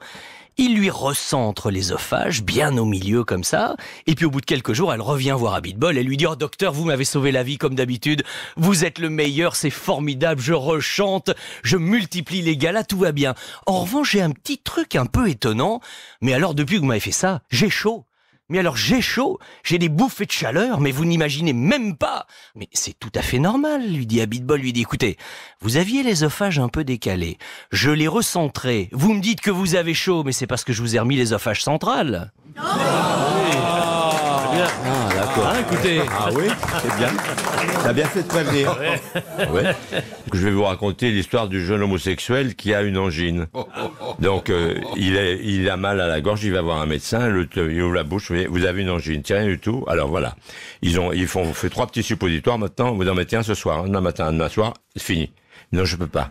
il lui recentre l'œsophage bien au milieu comme ça, et puis au bout de quelques jours, elle revient voir Abitbol, elle lui dit « Oh docteur, vous m'avez sauvé la vie comme d'habitude, vous êtes le meilleur, c'est formidable, je rechante, je multiplie les galas, tout va bien. En revanche, j'ai un petit truc un peu étonnant, mais alors depuis que vous m'avez fait ça, j'ai chaud. Mais alors j'ai chaud, j'ai des bouffées de chaleur, mais vous n'imaginez même pas. Mais c'est tout à fait normal, lui dit Abitbol, lui dit écoutez, vous aviez l'œsophage un peu décalé, je l'ai recentré, vous me dites que vous avez chaud, mais c'est parce que je vous ai remis l'œsophage central. Ah, d'accord. Ah, écoutez. Ah oui, c'est bien. T'as bien fait de prévenir. Ouais. Je vais vous raconter l'histoire du jeune homosexuel qui a une angine. Donc, il a mal à la gorge, il va voir un médecin, il ouvre la bouche, vous avez une angine, c'est rien du tout. Alors voilà. Ils fait 3 petits suppositoires maintenant, vous en mettez un ce soir, un demain matin, un demain soir, c'est fini. Non, je peux pas.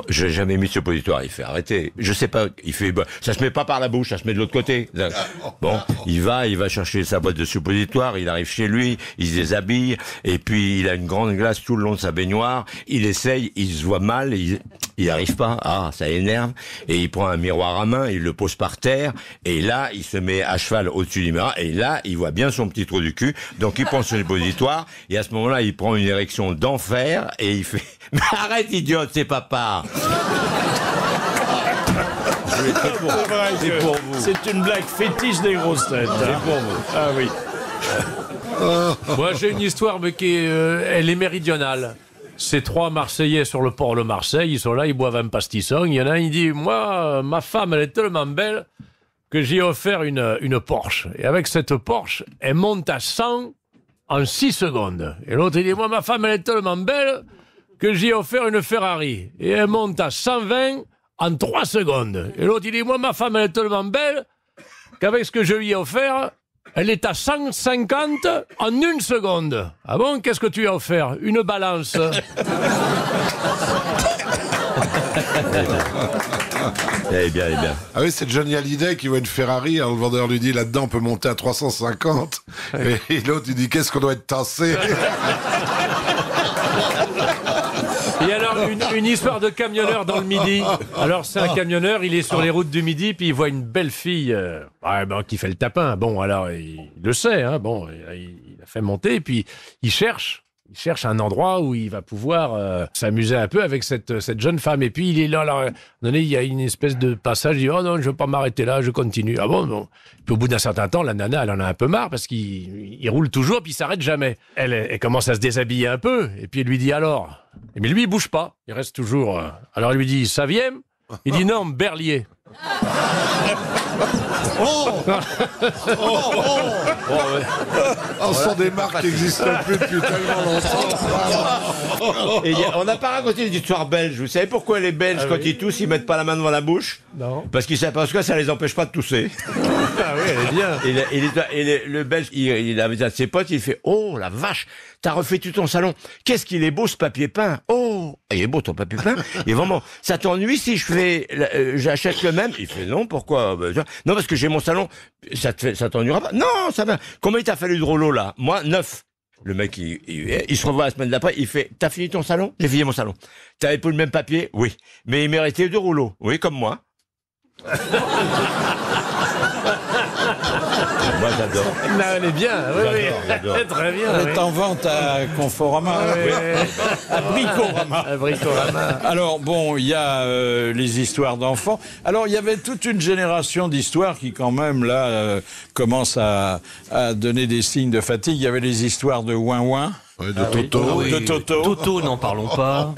J'ai jamais mis de suppositoire. Il fait arrêtez. Je sais pas. Il fait ça se met pas par la bouche, ça se met de l'autre côté. Bon, il va chercher sa boîte de suppositoire. Il arrive chez lui, il se déshabille et puis il a une grande glace tout le long de sa baignoire. Il essaye, il se voit mal, il arrive pas. Ah, ça énerve. Et il prend un miroir à main, il le pose par terre et là il se met à cheval au-dessus du miroir et là il voit bien son petit trou du cul. Donc il prend son suppositoire et à ce moment-là il prend une érection d'enfer et il fait mais arrête idiote, c'est papa. C'est pour vous. C'est une blague fétiche des grosses têtes. C'est pour vous. Ah oui. Moi, j'ai une histoire, mais elle est méridionale. Ces 3 Marseillais sur le port de Marseille, ils sont là, ils boivent un pastisson. Il y en a un, il dit, moi, ma femme, elle est tellement belle que j'ai offert une Porsche. Et avec cette Porsche, elle monte à 100 en 6 secondes. Et l'autre, il dit, moi, ma femme, elle est tellement belle que j'ai offert une Ferrari. Et elle monte à 120 en 3 secondes. Et l'autre, il dit, moi, ma femme, elle est tellement belle qu'avec ce que je lui ai offert, elle est à 150 en 1 seconde. Ah bon, qu'est-ce que tu lui as offert? Une balance. Elle est bien. Ah oui, c'est Johnny Hallyday qui voit une Ferrari, alors le vendeur lui dit, là-dedans, on peut monter à 350. Et l'autre, il dit, qu'est-ce qu'on doit être tassé. Et alors, Une histoire de camionneur dans le Midi. Alors c'est un camionneur, il est sur les routes du Midi, puis il voit une belle fille qui fait le tapin. Bon, alors il le sait, hein, bon, il a fait monter, puis il cherche un endroit où il va pouvoir s'amuser un peu avec cette jeune femme. Et puis il est là, alors, à un moment donné, il y a une espèce de passage, il dit « Oh non, je ne veux pas m'arrêter là, je continue. » Ah bon. Puis au bout d'un certain temps, la nana, elle en a un peu marre parce qu'il roule toujours, puis il s'arrête jamais. Elle commence à se déshabiller un peu, et puis elle lui dit « Alors ?» Mais lui, il bouge pas, il reste toujours... Alors elle lui dit « Saviem ?» Il dit « Non, Berlier. » Ce sont des marques qui n'existent plus depuis tellement longtemps. Et on n'a pas raconté l'histoire belge. Vous savez pourquoi les Belges, quand ils toussent, ils mettent pas la main devant la bouche? Non. Parce qu'ils savent que ça les empêche pas de tousser. Ah oui, elle est bien. Et le Belge, il avait dit à ses potes, il fait « Oh, la vache, t'as refait tout ton salon. Qu'est-ce qu'il est beau ce papier peint. Oh, il est beau ton papier peint. Et vraiment, ça t'ennuie si j'achète le même? Il fait non, pourquoi? Non, parce que j'ai mon salon. Ça t'ennuiera pas? Non, ça va. Combien il t'a fallu de rouleaux là? Moi, 9. Le mec, il se revoit la semaine d'après, il fait « T'as fini ton salon ?» J'ai fini mon salon. T'avais pas le même papier? Oui. Mais il méritait 2 rouleaux. Oui, comme moi. Moi, j'adore. Non, elle est bien, oui. Très bien. Elle est en vente à Conforama. À Bricorama. Alors, bon, il y a les histoires d'enfants. Alors, il y avait toute une génération d'histoires qui, quand même, là, commencent à donner des signes de fatigue. Il y avait les histoires de Ouin-Ouin. Ouais, de Toto. Oui. De Toto. Toto, n'en parlons pas.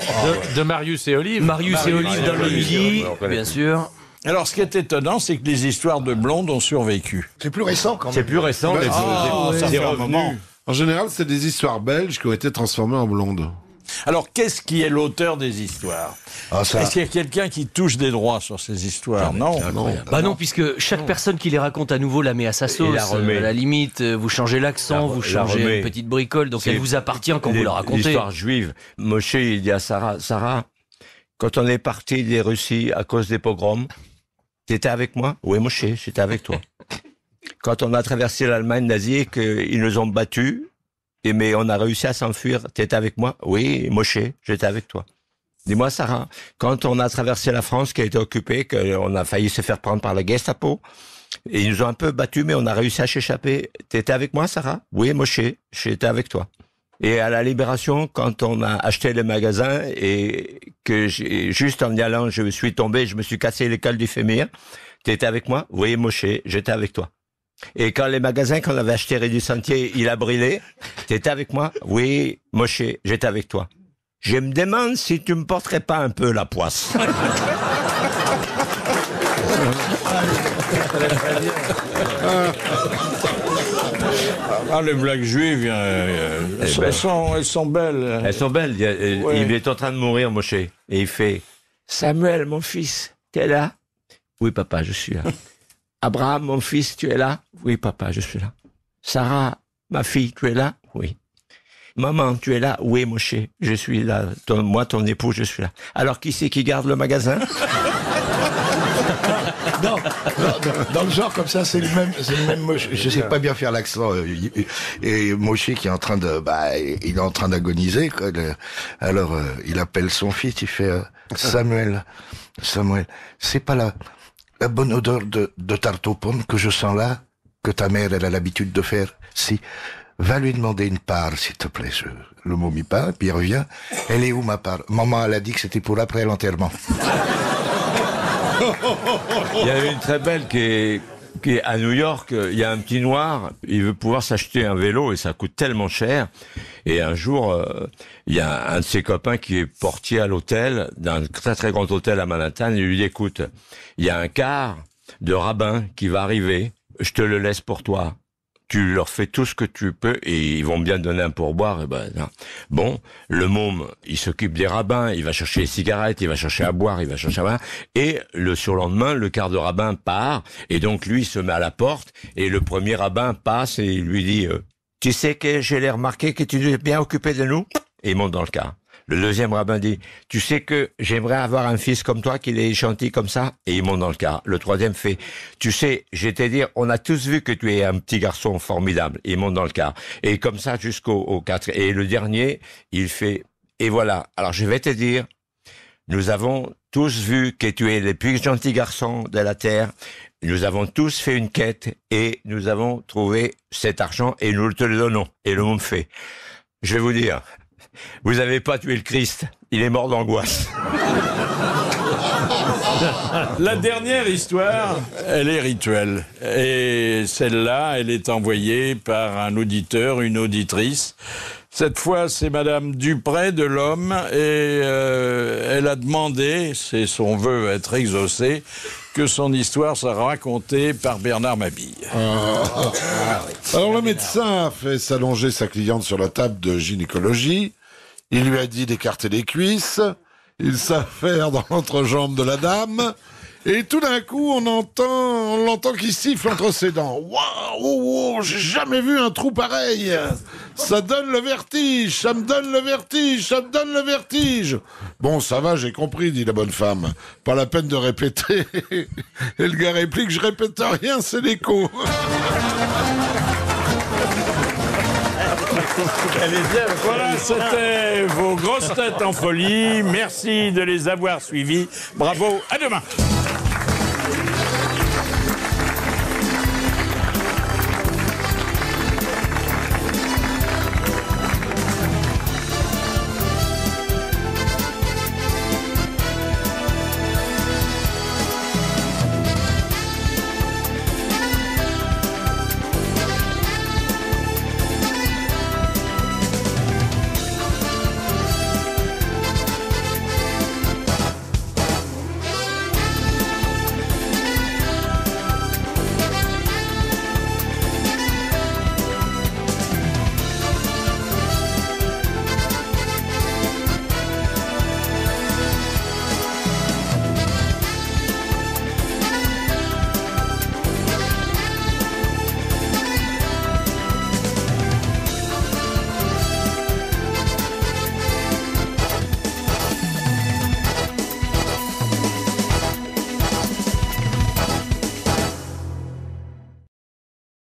De Marius et Olive. Marius et Olive dans le Midi, bien sûr. Alors, ce qui est étonnant, c'est que les histoires de blondes ont survécu. C'est plus récent quand même. C'est plus récent. Ça fait un moment. En général, c'est des histoires belges qui ont été transformées en blondes. Alors, qu'est-ce qui est l'auteur des histoires? Est-ce qu'il y a quelqu'un qui touche des droits sur ces histoires? Non. Bah non, puisque chaque personne qui les raconte à nouveau la met à sa sauce. À la limite, vous changez l'accent, vous changez une petite bricole, donc elle vous appartient quand vous la racontez. L'histoire juive. Moshe, il dit à Sarah, quand on est parti des Russies à cause des pogroms, t'étais avec moi? Oui, Moshe, j'étais avec toi. Quand on a traversé l'Allemagne nazie et qu'ils nous ont battus, mais on a réussi à s'enfuir, t'étais avec moi? Oui, Moshe, j'étais avec toi. Dis-moi, Sarah, quand on a traversé la France qui a été occupée, qu'on a failli se faire prendre par la Gestapo, et ils nous ont un peu battus, mais on a réussi à s'échapper, t'étais avec moi, Sarah? Oui, Moshe, j'étais avec toi. Et à la Libération, quand on a acheté le magasin et que juste en y allant, je suis tombé, je me suis cassé l'école du féminin, t'étais avec moi? Oui, Moshe, j'étais avec toi. Et quand les magasins qu'on avait acheté rue du Sentier, il a brûlé, t'étais avec moi? Oui, Moshe, j'étais avec toi. Je me demande si tu me porterais pas un peu la poisse. Les blagues juives, elles sont belles. Elles sont belles. Il est en train de mourir, Moshe. Et il fait « Samuel, mon fils, tu es là ?»« Oui, papa, je suis là. »« Abraham, mon fils, tu es là ?»« Oui, papa, je suis là. »« Sarah, ma fille, tu es là ?»« Oui. »« Maman, tu es là ?»« Oui, Moshe, je suis là. Moi, ton époux, je suis là. »« Alors, qui c'est qui garde le magasin ?» Non, dans le genre comme ça, c'est le même Moshe. Je sais pas bien faire l'accent. Et Moshe qui est en train il est en train d'agoniser. Alors, il appelle son fils, il fait Samuel, c'est pas la bonne odeur de tarte aux pommes que je sens là, que ta mère elle a l'habitude de faire. Si, va lui demander une part, s'il te plaît. Le mot mi part, puis il revient. Elle est où ma part? Maman, elle a dit que c'était pour après l'enterrement. Il y avait une très belle qui est à New York. Il y a un petit noir, il veut pouvoir s'acheter un vélo et ça coûte tellement cher. Et un jour, il y a un de ses copains qui est portier à l'hôtel, d'un très très grand hôtel à Manhattan. Il lui dit, écoute, il y a un car de rabbin qui va arriver, je te le laisse pour toi. Tu leur fais tout ce que tu peux et ils vont bien te donner un pourboire. Et bon, le môme, il s'occupe des rabbins, il va chercher les cigarettes, il va chercher à boire, il va chercher à boire. Et le surlendemain, le quart de rabbin part et donc lui, il se met à la porte et le premier rabbin passe et il lui dit tu sais que j'ai l'air remarqué que tu es bien occupé de nous? Et il monte dans le car. Le deuxième rabbin dit, tu sais que j'aimerais avoir un fils comme toi, qu'il est gentil comme ça, et il monte dans le car. Le troisième fait, tu sais, je vais te dire, on a tous vu que tu es un petit garçon formidable, et il monte dans le car. Et comme ça jusqu'au 4. Et le dernier, il fait, et voilà. Alors je vais te dire, Nous avons tous vu que tu es le plus gentil garçon de la terre. Nous avons tous fait une quête et nous avons trouvé cet argent et nous te le donnons. Et le monde fait. Je vais vous dire, vous n'avez pas tué le Christ, il est mort d'angoisse. La dernière histoire, elle est rituelle. Et celle-là, elle est envoyée par un auditeur, une auditrice. Cette fois, c'est Madame Dupré de l'Homme et elle a demandé, c'est son vœu être exaucé, que son histoire soit racontée par Bernard Mabille. Alors le médecin a fait s'allonger sa cliente sur la table de gynécologie. Il lui a dit d'écarter les cuisses. Il s'affaire dans l'entrejambe de la dame. Et tout d'un coup, on l'entend qui siffle entre ses dents. Waouh, j'ai jamais vu un trou pareil. Ça donne le vertige, ça me donne le vertige, ça me donne le vertige. Bon, ça va, j'ai compris, dit la bonne femme. Pas la peine de répéter. Et le gars réplique, je répète rien, c'est l'écho. Voilà, c'était vos grosses têtes en folie. Merci de les avoir suivis. Bravo, à demain.